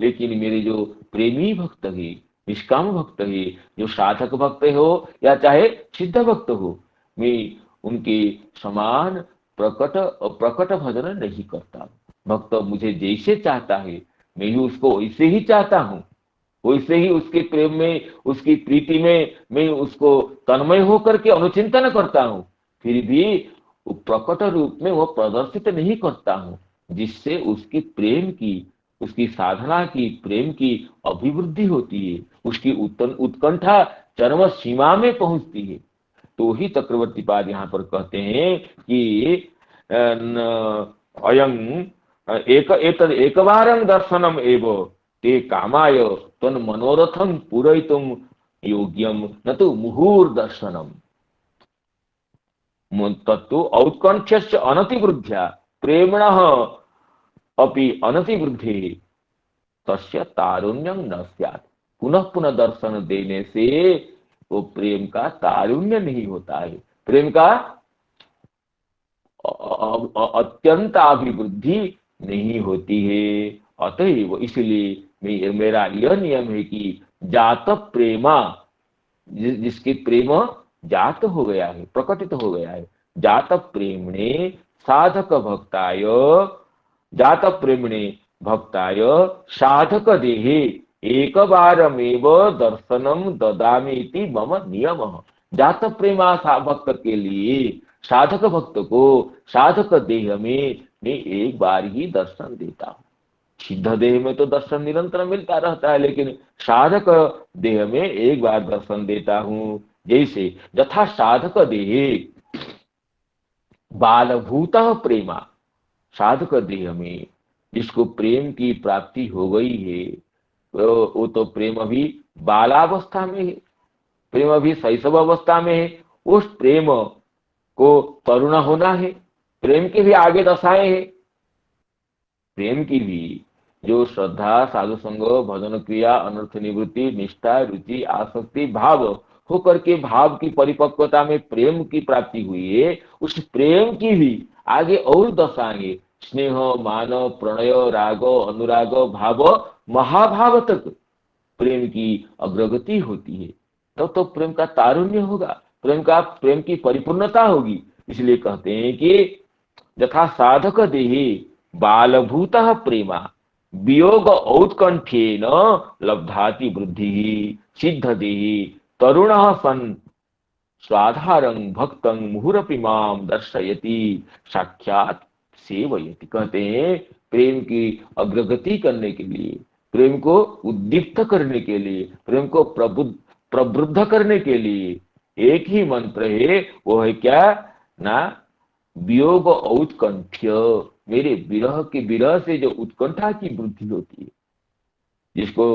लेकिन मेरे जो प्रेमी भक्त है, निष्काम भक्त है, जो साधक भक्त हो या चाहे सिद्ध भक्त हो, मैं उनके समान प्रकट भजन नहीं करता। भक्त मुझे जैसे चाहता है मैं भी उसको वैसे ही चाहता हूँ, वैसे ही उसके प्रेम में, उसकी प्रीति में मैं उसको तन्मय होकर के अनुचिंतन करता हूँ। फिर भी वो प्रकट रूप में वो प्रदर्शित नहीं करता हूँ, जिससे उसकी प्रेम की, उसकी साधना की, प्रेम की अभिवृद्धि होती है, उसकी उत्कंठा चरम सीमा में पहुंचती है। तो ही चक्रवर्ती पाद यहाँ पर कहते हैं कि अयं एक बारं दर्शनम एव ते कामाय तन मनोरथम पूरयितुम योग्यम न तो मुहुर दर्शनम तत्तु औत्कंठ्यस्य अनतिवृद्ध्या प्रेमणः अपि अनतिवृद्धि तस्य तारुण्यं न स्यात्। पुनः पुनः दर्शन देने से वो प्रेम का तारुण्य नहीं होता है, प्रेम का अत्यंत अभिवृद्धि नहीं होती है। अतएव इसलिए मेरा यह नियम है कि जात प्रेमा, जिसके प्रेम जात हो गया है, प्रकटित हो गया है, जात प्रेमणे साधक भक्ताय, जात प्रेमणे भक्ताय साधक देहे एक बारमेव दर्शनम ददामीति मम नियमः। जात प्रेमा भक्त के लिए, साधक भक्त को साधक देह में मैं एक बार ही दर्शन देता हूँ। सिद्ध देह में तो दर्शन निरंतर मिलता रहता है, लेकिन साधक देह में एक बार दर्शन देता हूँ। जैसे यथा साधक देहे बालभूत प्रेमा, साधक देह में जिसको प्रेम की प्राप्ति हो गई है, वो तो प्रेम अभी बालावस्था में है, प्रेम अभी शैशव अवस्था में है। उस प्रेम को तरुण होना है। प्रेम की भी आगे दशाएं हैं। प्रेम की भी जो श्रद्धा, साधु संग, भजन क्रिया, अनर्थ निवृत्ति, निष्ठा, रुचि, आसक्ति, भाव होकर के भाव की परिपक्वता में प्रेम की प्राप्ति हुई है, उस प्रेम की भी आगे और दशाएं, स्नेह, मान, प्रणय, राग, अनुराग, भाव, महाभाव तक प्रेम की अग्रगति होती है। तो प्रेम का तारुण्य होगा, प्रेम की परिपूर्णता होगी। इसलिए कहते हैं कि यथा साधक देहे बालभूत प्रेमा वियोग औत्कंठेन लब्धाति वृद्धि सिद्ध देहि तरुण सन स्वाधारं भक्तं मुहुरपि माम दर्शयति साक्षात सेवयति। कहते हैं प्रेम की अग्रगति करने के लिए, प्रेम को उद्दीप्त करने के लिए, प्रेम को प्रबुद्ध करने के लिए एक ही मंत्र है, वो है क्या ना, वियोग औत्कंठ्य, मेरे विरह से जो उत्कंठा की वृद्धि होती है, जिसको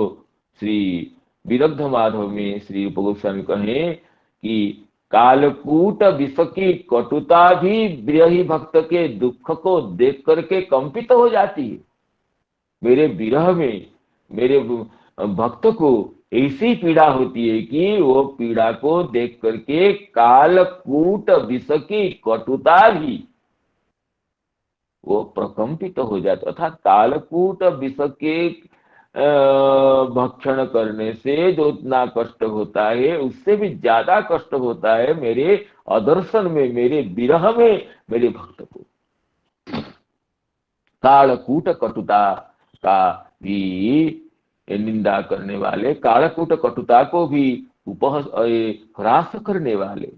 श्री विरग्ध माधव में श्री रूप गोस्वामी कहे कि कालकूट विष की कटुता भी विरही भक्त के दुख को देख करके कंपित हो जाती है। मेरे विरह में मेरे भक्त को ऐसी पीड़ा होती है कि वो पीड़ा को देख करके कालकूट विष की कटुता भी वो प्रकंपित हो जाता। अर्थात कालकूट विष के भक्षण करने से जो इतना कष्ट होता है, उससे भी ज्यादा कष्ट होता है मेरे अदर्शन में, मेरे विरह में मेरे भक्त को। कालकूट कटुता का भी निंदा करने वाले, कालकूट कटुता को भी ह्रास करने वाले,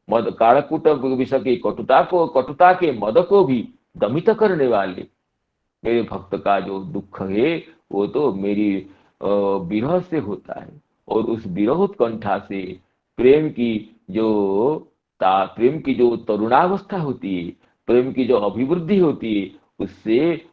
मद कालकूट विष की कटुता के मद को भी दमित करने वाले मेरे भक्त का जो दुख है, वो तो मेरी विरह से होता है, और उस विरह उत्कंठा से प्रेम की जो प्रेम की जो तरुणावस्था होती है, प्रेम की जो अभिवृद्धि होती है, उससे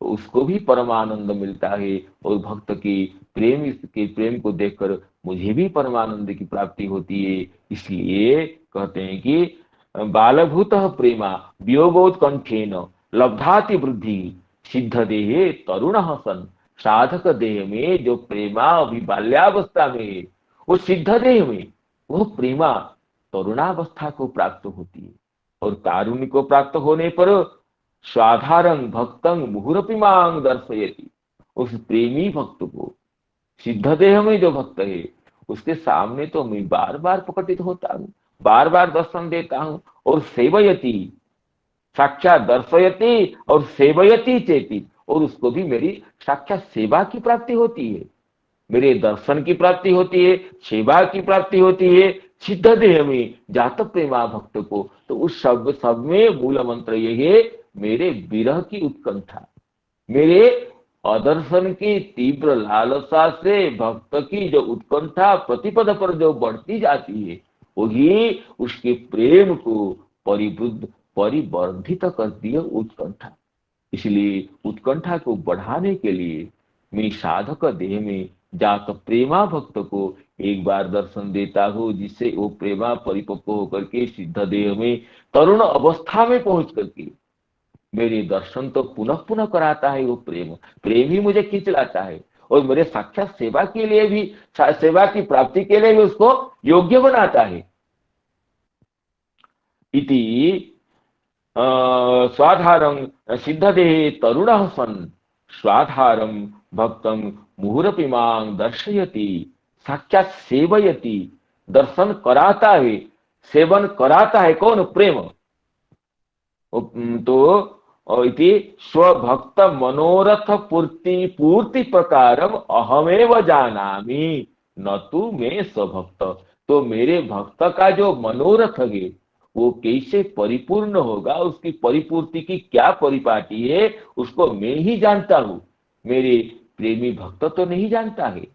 उसको भी परमानंद मिलता है। और भक्त की प्रेम, इसके प्रेम को देखकर मुझे भी परमानंद की प्राप्ति होती है। इसलिए कहते हैं कि बालभूत प्रेमा वियोगोत्कंठेन लब्धाति वृद्धि सिद्ध देहे तरुण सन। साधक देह में जो प्रेमा अभी बाल्यावस्था में है, वो सिद्ध देह में वो प्रेमा तरुणावस्था को प्राप्त होती है। और कारुण्य को प्राप्त होने पर स्वाधारं भक्तं मुहुरपि मां दर्शयति। उस प्रेमी भक्त को, सिद्ध देह में जो भक्त है, उसके सामने तो मैं बार बार प्रकटित होता हूँ, बार बार दर्शन देता हूँ। और सेवयति, साक्षात दर्शयति और सेवयति चेति, और उसको भी मेरी साक्षात सेवा की प्राप्ति होती है, मेरे दर्शन की प्राप्ति होती है, सेवा की प्राप्ति होती है सिद्ध देह में जात प्रेमा भक्त को। तो उस सब में मूल मंत्र यही है, मेरे विरह की उत्कंठा, मेरे अदर्शन की तीव्र लालसा से भक्त की जो उत्कंठा प्रतिपद पर जो बढ़ती जाती है, वही उसके प्रेम को परिवर्धित करती है उत्कंठा। इसलिए उत्कंठा को बढ़ाने के लिए मैं साधक देह में जात प्रेमा भक्त को एक बार दर्शन देता हूँ, जिससे वो प्रेमा परिपक्व होकर के सिद्ध देह में तरुण अवस्था में पहुंच करके मेरे दर्शन तो पुनः पुनः कराता है। वो प्रेम प्रेम ही मुझे खींच लाता है, और मेरे साक्षात सेवा के लिए भी, सेवा की प्राप्ति के लिए भी उसको योग्य बनाता है। इति स्वाधारं सिद्धदेहे तरुणः सन् स्वाधारं भक्तं मुहुरपि मां दर्शयति। साक्षात सेवयति, दर्शन कराता है, सेवन कराता है कौन? प्रेम। तो इति स्वभक्त मनोरथ पूर्ति प्रकारम अहमेव जानामि न तू मे स्वभक्त। तो मेरे भक्त का जो मनोरथ है वो कैसे परिपूर्ण होगा, उसकी परिपूर्ति की क्या परिपाटी है, उसको मैं ही जानता हूं, मेरे प्रेमी भक्त तो नहीं जानता है।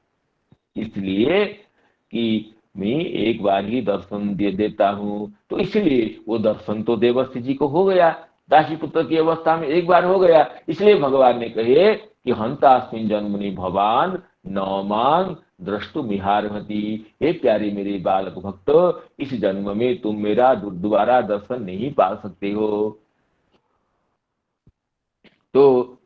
इसलिए कि मैं एक बार ही दर्शन दे देता हूं, तो इसलिए वो दर्शन तो देवर्षि जी को हो गया, दासी पुत्र की अवस्था में एक बार हो गया। इसलिए भगवान ने कहे कि हंतास्मिन् जन्मनि भवान न मां द्रष्टुमिहार्हति। हे प्यारे मेरे बालक भक्त, इस जन्म में तुम मेरा दोबारा दर्शन नहीं पा सकते हो। तो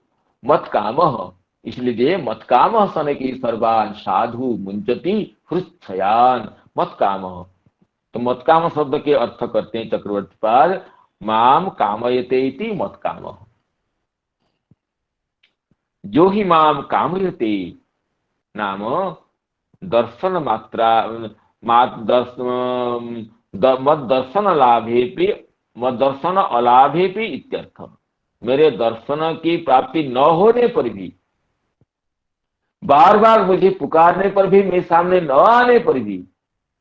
मत कामः, इसलिए मत कामः सन की सर्वान साधु मुंचति हृच्छयान। मत कामः, तो मत काम शब्द के अर्थ करते हैं चक्रवर्ती पाद, माम कामयते इति मत कामः। जो ही माम कामयते नाम दर्शन मात्रा मत दर्शन लाभे मत दर्शन अलाभे भी इत्यर्थ। मेरे दर्शन की प्राप्ति न होने पर भी, बार बार मुझे पुकारने पर भी, मेरे सामने न आने पर भी,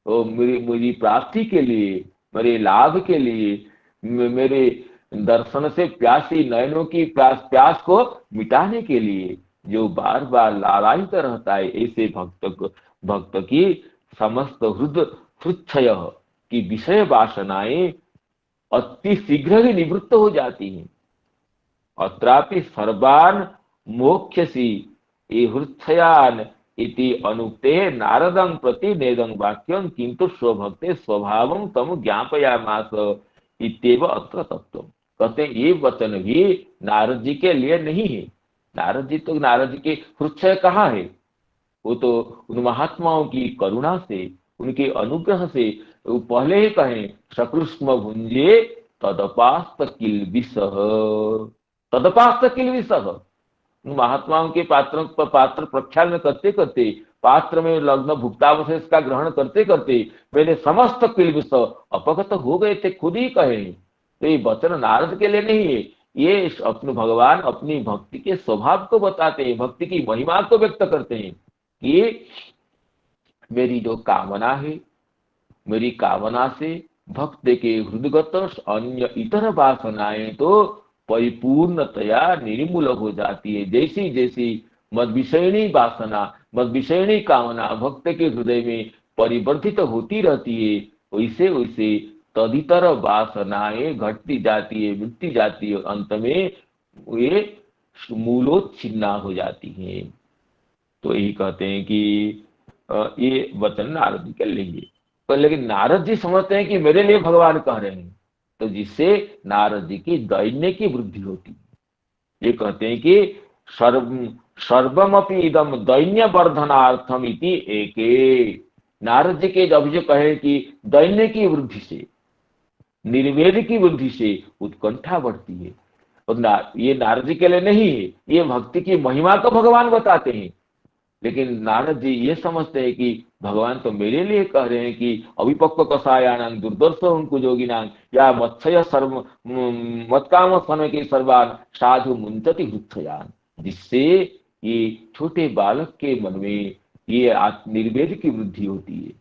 तो मेरी प्राप्ति के लिए, मेरे लाभ के लिए, मेरे दर्शन से प्यासी नयनों की प्यास को मिटाने के लिए जो बार बार लालायित रहता है, ऐसे भक्त की समस्त हृच्छय की विषय वासनाएं अति शीघ्र ही निवृत्त हो जाती हैं। अत्रापि सर्वान मोक्ष्यसि ये हृच्छयान इति अनुक्ते नारदं प्रति नेदं वाक्यं किंतु स्वभक्ते स्वभावं तम ज्ञापयामास इत्येव अत्र तत्व। कहते हैं ये वचन भी नारद जी के लिए नहीं है। नारद जी के हृच्छय कहाँ है? वो तो उन महात्माओं की करुणा से, उनके अनुग्रह से, वो पहले ही कहें सकृष्म भुंजे तदपास्त किल्बिषः, तदपास्त किल्बिषः। महात्माओं के पात्र प्रक्षालन करते करते, पात्र में लग्न भुक्तावशेष का ग्रहण करते करते मेरे समस्त किल्बिष अपगत हो गए थे, खुद ही कहे। तो ये वचन नारद के लिए नहीं है, ये अपने भगवान अपनी भक्ति के स्वभाव को बताते हैं, भक्ति की महिमा को व्यक्त करते हैं कि मेरी जो कामना है, मेरी कामना से भक्त के हृदगत अन्य इतर वासनाएं तो परिपूर्णतया निर्मूल हो जाती है। जैसी जैसी मद विषयणी वासना, मद विषयणी कामना भक्त के हृदय में परिवर्तित होती रहती है, वैसे वैसे तदितर वासनाएं घटती जाती है, मिटती जाती है, अंत में वे मूलोच्छिन्ना हो जाती हैं। तो यही कहते हैं कि ये वचन नारद जी के लेंगे। पर लेकिन नारद जी समझते हैं कि मेरे लिए भगवान कह रहे हैं, तो जिससे नारद जी की दैन्य की वृद्धि होती है। ये कहते हैं कि सर्वमपि इदम दैन्य वर्धनार्थम इति एके। नारद जी के जब जो कहे कि दैन्य की वृद्धि से, निर्वेद की वृद्धि से उत्कंठा बढ़ती है, और ये नारद जी के लिए नहीं है, ये भक्ति की महिमा को भगवान बताते हैं। लेकिन नारद जी ये समझते हैं कि भगवान तो मेरे लिए कह रहे हैं कि अभिपक्व कषायानां दुर्दर्शो कुजोगिनां या मत्स्य सर्व मत्काम सन के सर्वान साधु मुंचति हृच्छयान, जिससे ये छोटे बालक के मन में ये निर्वेद की वृद्धि होती है,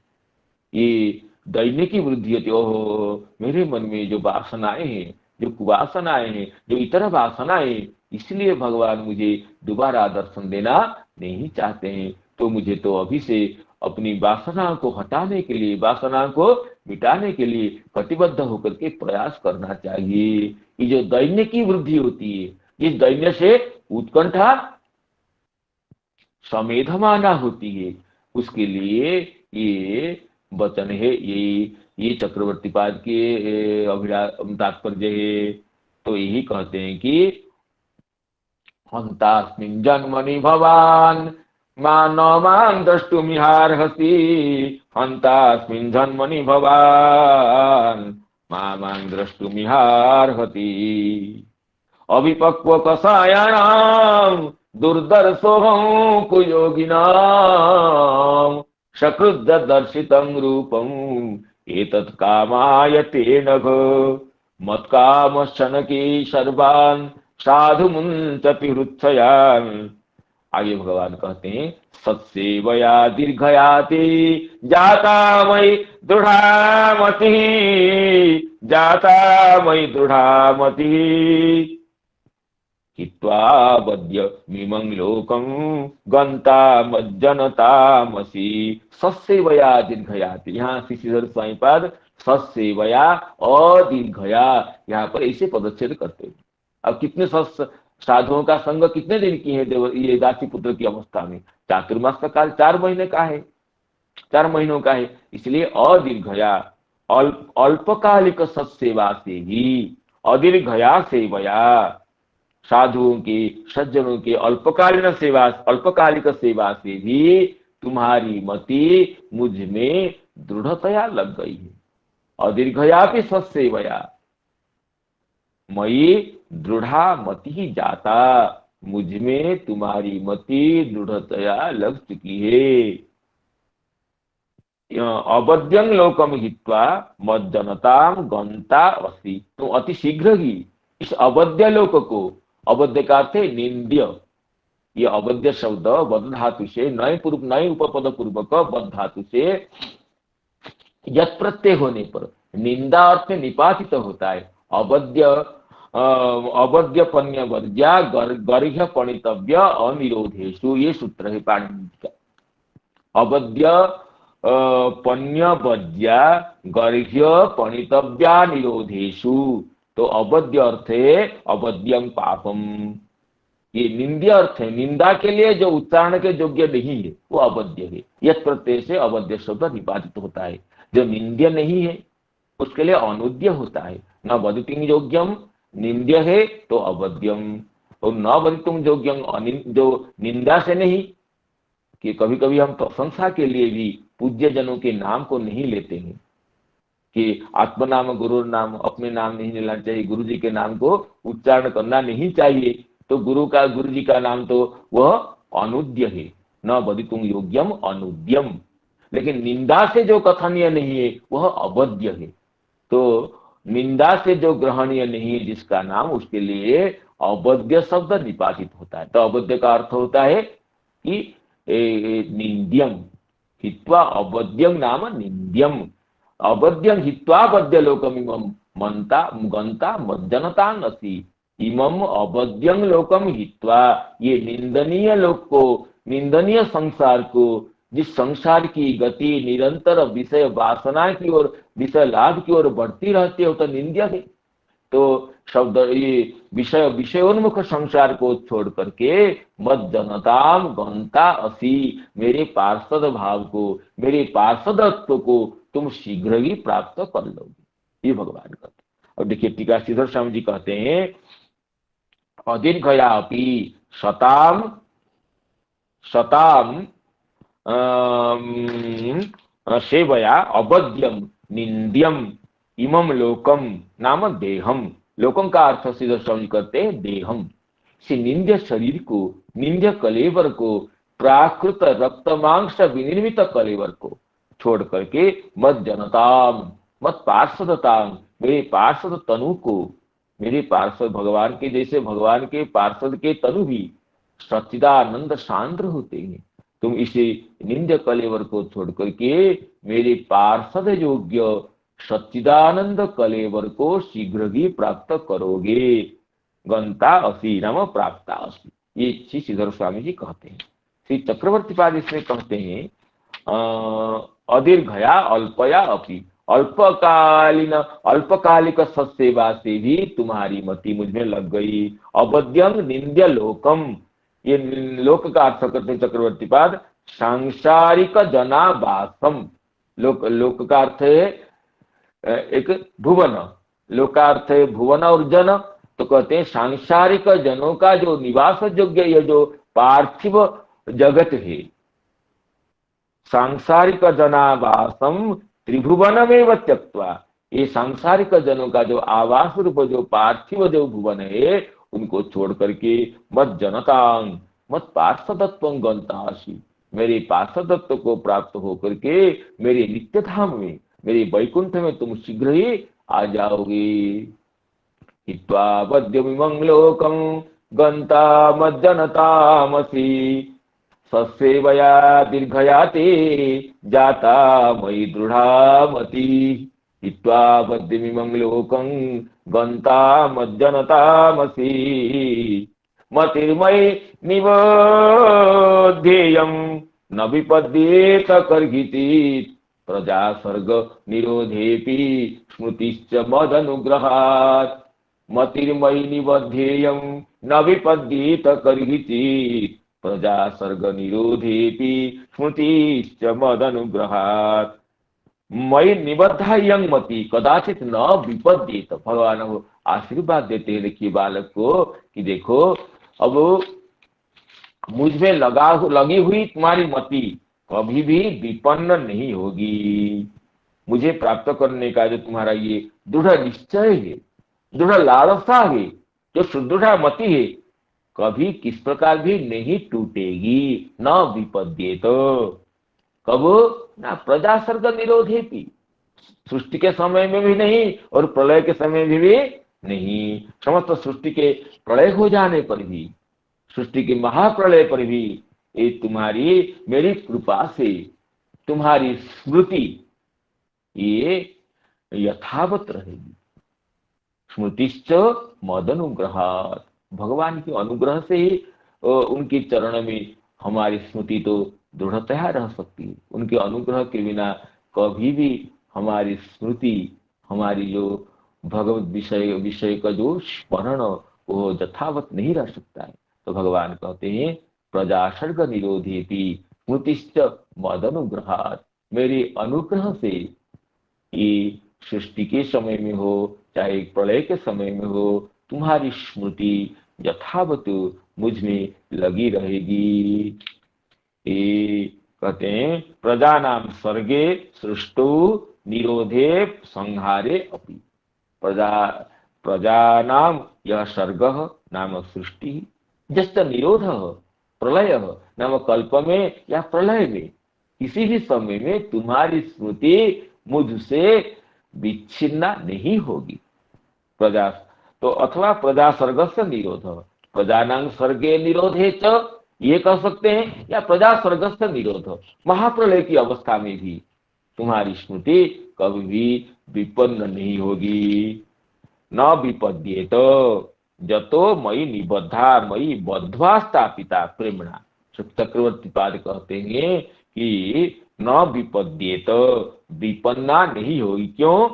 ये दैन्य की वृद्धि होती है। ओहो, मेरे मन में जो वासनाएं हैं, जो कुवासनाएं हैं, जो इतर वासनाएं, इसलिए भगवान मुझे दोबारा दर्शन देना नहीं चाहते हैं। तो मुझे तो अभी से अपनी वासना को हटाने के लिए, वासना को मिटाने के लिए कटिबद्ध होकर के प्रयास करना चाहिए। ये जो दैन्य की वृद्धि होती है, इस दैन्य से उत्कंठा समेधमाना होती है, उसके लिए ये वचन है, ये चक्रवर्ती पाद के तात्पर्य है। तो यही कहते हैं कि हन्तास्मिन् जन्मनि भवान् मां द्रष्टुमिहार्हसि, हन्तास्मिन् जन्मनि भवान् मां द्रष्टुमिहार्हति, अविपक्व कषायाणां दुर्दर्शोऽहं कुयोगिनां सकृद् दर्शितं रूपं एतत् कामाय ते नघ, मत्कामश्चनके सर्वान् साधु मुंचति हृच्छयान्। आगे भगवान कहते हैं सत्सेवया दीर्घयाति जाता मयि दृढ़ामति, जाता मयि दृढ़ामति, हित्वा वद्य मिमं लोकं गंता मज्जनतामसि। सत्सेवया दीर्घयाति, यहाँ श्रीधर स्वामी पाद सत्सेवया और दीर्घया यहाँ पर ऐसे पदच्छेद करते हैं। अब कितने साधुओं का संग कितने दिन की है ये दासी पुत्र की अवस्था में? चातुर्मास का काल 4 महीने का है, 4 महीनों का है, इसलिए अदीर्घया अल्पकालिक सत्सेवा से ही, अदीर्घया सेवया, साधुओं की सज्जनों की अल्पकालीन सेवा, अल्पकालिक सेवा से भी तुम्हारी मति मुझ में दृढ़तया लग गई है। अदीर्घया भी सत्सेवया मयि दृढ़ा मति ही जाता, मुझ में तुम्हारी मति दृढ़तया लग चुकी है। अवध्यं लोकम हित्वा मज्जनताम गंता अस्ति, तो अति शीघ्र ही इस अवध्य लोक को, अवध्य का अर्थ है निंद्य, ये अवध्य शब्द बद्ध धातु से नए उपपद पूर्वक बद्ध धातु से यत् प्रत्यय होने पर निंदा अर्थ निपातित होता है। अवध्यपन्य वर्ज्या गर्ह्य पणितव्य अनिरोधेषु, ये सूत्र है पाणिनि का। अवध्य पन्य वर्ज्या गर्ह्य पणितव्या निरोधेषु, तो अवध्य अर्थ है अवध्यं पापम, ये निंद्य अर्थ है, निंदा के लिए जो उच्चारण के योग्य नहीं है वो अवध्य है। यत् प्रत्यय से अवध्य शब्द निपातित होता है, जो निंद्य नहीं है उसके लिए अनुद्य होता है। न वदितुं योग्यम निंद्य है तो अवध्यम, और न वदितुं योग्यम जो निंदा से नहीं, कि कभी कभी हम प्रशंसा के लिए भी पूज्य जनों के नाम को नहीं लेते हैं, कि आत्मनाम गुरु नाम, अपने नाम नहीं लेना चाहिए, गुरु जी के नाम को उच्चारण करना नहीं चाहिए, तो गुरु जी का नाम तो वह अनुद्य है, न वदितुं योग्यम अनुद्यम। लेकिन निंदा से जो कथनीय नहीं है वह अवध्य है। तो निंदा से जो ग्रहणीय नहीं है जिसका नाम, उसके लिए अवध्य शब्द निपातित होता है। तो अवध्य का अर्थ होता है कि निंद्यम, हित्वा अवध्यम नाम निंद्यम, अवध्यम हित्वा वध्य लोकमिमं मंता गंता मज्जनता नसी, इमम अवध्यं लोकम हित्वा, ये निंदनीय लोक को, निंदनीय संसार को, जिस संसार की गति निरंतर विषय वासना की ओर, विषय लाभ की ओर बढ़ती रहती है, वो तो निंद्य है। तो शब्द ये विषयोन्मुख संसार को छोड़ करके मत जनताम गंता असी, मेरे पार्षद भाव को, मेरे पार्षदत्व को तुम शीघ्र ही प्राप्त कर लोगे, ये भगवान कहते हैं। और देखिए टीका श्रीधर स्वामी जी कहते हैं, अदीर्घया अपि शताम शताम सेवया अवध्यम निंद्यम इमम लोकम नाम देहम। लोकम का अर्थ सीधे स्वामी करते हैं देहम, से निंद्य शरीर को, निंद्य कलेवर को, प्राकृत रक्त मांस विनिर्मित कलेवर को छोड़ करके मत जनताम, मत पार्षदताम, मेरे पार्षद तनु को, मेरे पार्षद भगवान के जैसे भगवान के पार्षद के तनु भी सच्चिदानंद सांद्र होते हैं, तुम इसे निंद्य कलेवर को छोड़ करके मेरे पार्षद योग्य सच्चिदानंद कलेवर को शीघ्र ही प्राप्त करोगे। गंता असी नाम प्राप्ता असी, ये श्री श्रीधर स्वामी जी कहते हैं। श्री चक्रवर्ती पाद इसमें कहते हैं, अदीर्घया अल्पया अपि, अल्पकालीन अल्पकालिक सत्सेवा से भी तुम्हारी मति मुझ में लग गई। अवध्यं निंद्य लोकम, ये लोक का अर्थ करते हैं चक्रवर्ती पाद सांसारिक जनावासम। लोक का अर्थ है एक भुवन, लोक का अर्थ है भुवन और जन, तो कहते हैं सांसारिक जनों का जो निवास योग्य ये जो पार्थिव जगत है, सांसारिक जनावासम त्रिभुवन में त्यक्त्वा, ये सांसारिक जनों का जो आवास रूप जो पार्थिव जो भुवन है उनको छोड़ करके मत जनतांग, मत पार्षदत्व गंतासी, मेरे पार्षदत्व को प्राप्त होकर के मेरे नित्य धाम में, मेरे वैकुंठ में तुम शीघ्र ही आ जाओगे। हित्वा वद्यमिमं लोकं गंता मत जनतामसि, ससेवया दीर्घया ते जाता मयि दृढ़ा मति। हित्वा वद्यमिमं लोकं गंता मज्जनतामसि, मतिर्मयि निबध्येयं न विपद्येत कर्हिचित्, प्रजा सर्ग निरोधेपि स्मृतिश्च मदनुग्रहात्। मतिर्मयि निबध्येयं न विपद्येत कर्हिचित्, प्रजा सर्ग निरोधेपि स्मृतिश्च मदनुग्रहात्। मई निबद्धा यंग मति कदाचित न विपद्येत, भगवान आशीर्वाद देते हैं देखिए बालक को कि देखो अब मुझ में लगी हुई तुम्हारी मति कभी भी विपन्न नहीं होगी। मुझे प्राप्त करने का जो तुम्हारा ये दृढ़ निश्चय है, दृढ़ लालसा है, जो सुदृढ़ मति है, कभी किस प्रकार भी नहीं टूटेगी। न विपद्येत, कब ना प्रजा सर्ग निरोधे भी, सृष्टि के समय में भी नहीं और प्रलय के समय में भी नहीं। समस्त सृष्टि के प्रलय हो जाने पर भी, सृष्टि के महाप्रलय पर भी ये तुम्हारी मेरी कृपा से तुम्हारी स्मृति ये यथावत रहेगी। स्मृतिश्च मदनुग्रहात्, भगवान के अनुग्रह से ही उनके चरण में हमारी स्मृति तो दृढ़तया रह सकती है। उनके अनुग्रह के बिना कभी भी हमारी स्मृति, हमारी जो भगवत विषय का जो स्मरण वो यथावत नहीं रह सकता है। तो भगवान कहते हैं प्रजा सर्ग निरोधेति स्मृतिश्च मदनुग्रहात्, मेरे अनुग्रह से ये सृष्टि के समय में हो चाहे प्रलय के समय में हो, तुम्हारी स्मृति यथावत मुझ में लगी रहेगी। ये कहते हैं प्रजा नाम स्वर्गे सृष्टो निरोधे संहारे अपि, प्रजा नाम यह सर्ग नाम सृष्टि, जस्ट निरोध प्रलय नाम कल्प में या प्रलय में, किसी भी समय में तुम्हारी स्मृति मुझसे विच्छिन्ना नहीं होगी। प्रजा तो अथवा प्रजा सर्ग से निरोध, प्रजानां स्वर्गे निरोधे च ये कह सकते हैं, या प्रजा स्वर्ग से निरोध, महाप्रलय की अवस्था में भी तुम्हारी स्मृति कभी भी विपन्न नहीं होगी। न विपद्येत, जतो मयि निबद्धा मयि बद्ध्वा स्थापिता प्रेमणा। चक्रवर्ती पाद कहते हैं कि न विपद्येत, विपन्ना नहीं होगी। क्यों?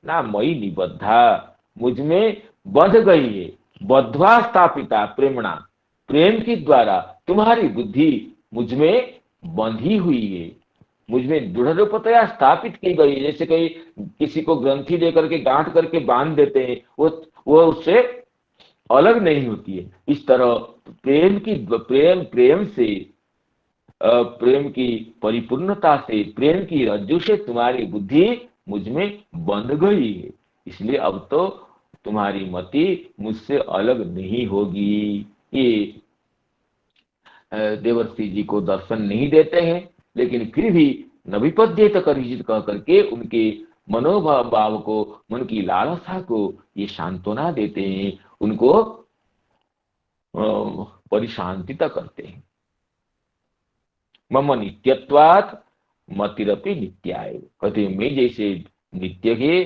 ना मयि निबद्धा, मुझ में बंध गई है, बद्ध्वा स्थापिता प्रेमणा, प्रेम के द्वारा तुम्हारी बुद्धि मुझ में बंधी हुई है, मुझ में दृढ़ रूपतया स्थापित की गई है। जैसे कहीं किसी को ग्रंथि देकर के गांठ करके बांध देते हैं, वो उससे अलग नहीं होती है। इस तरह प्रेम से, प्रेम की परिपूर्णता से, प्रेम की रज्जु से तुम्हारी बुद्धि मुझ में बंध गई है, इसलिए अब तो तुम्हारी मति मुझसे अलग नहीं होगी। ये देवर्षि जी को दर्शन नहीं देते हैं, लेकिन फिर भी नविपद्येत करिचित कह करके उनके मनोभाव को, मन की लालसा को ये सांत्वना देते हैं, उनको परिशांतिता करते हैं। मम नित्यत्वात् मतिरपि नित्याय, कहते मैं जैसे नित्य के,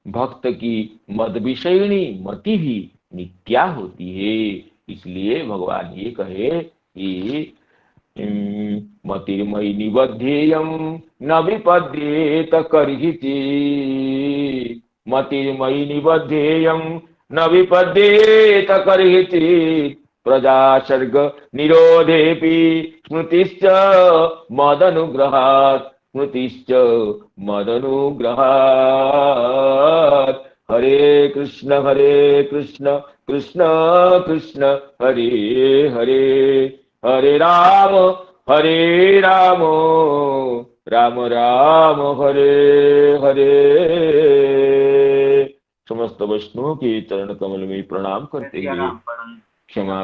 भक्त की मद विषयिणी मति भी नित्या होती है। इसलिए भगवान ये कहे कि मतिर्मयि निबध्येयं न विपद्येत कर्हिचित्, मतिर्मयि निबध्येयं न विपद्येत कर्हिचित्, प्रजासर्ग निरोधेऽपि स्मृतिश्च मदनुग्रहात्, स्मृतिश्च मदनुग्रहात्। हरे कृष्ण कृष्ण कृष्ण हरे हरे, हरे राम राम राम हरे हरे। समस्त वैष्णवों के चरण कमल में प्रणाम करते हुए क्षमा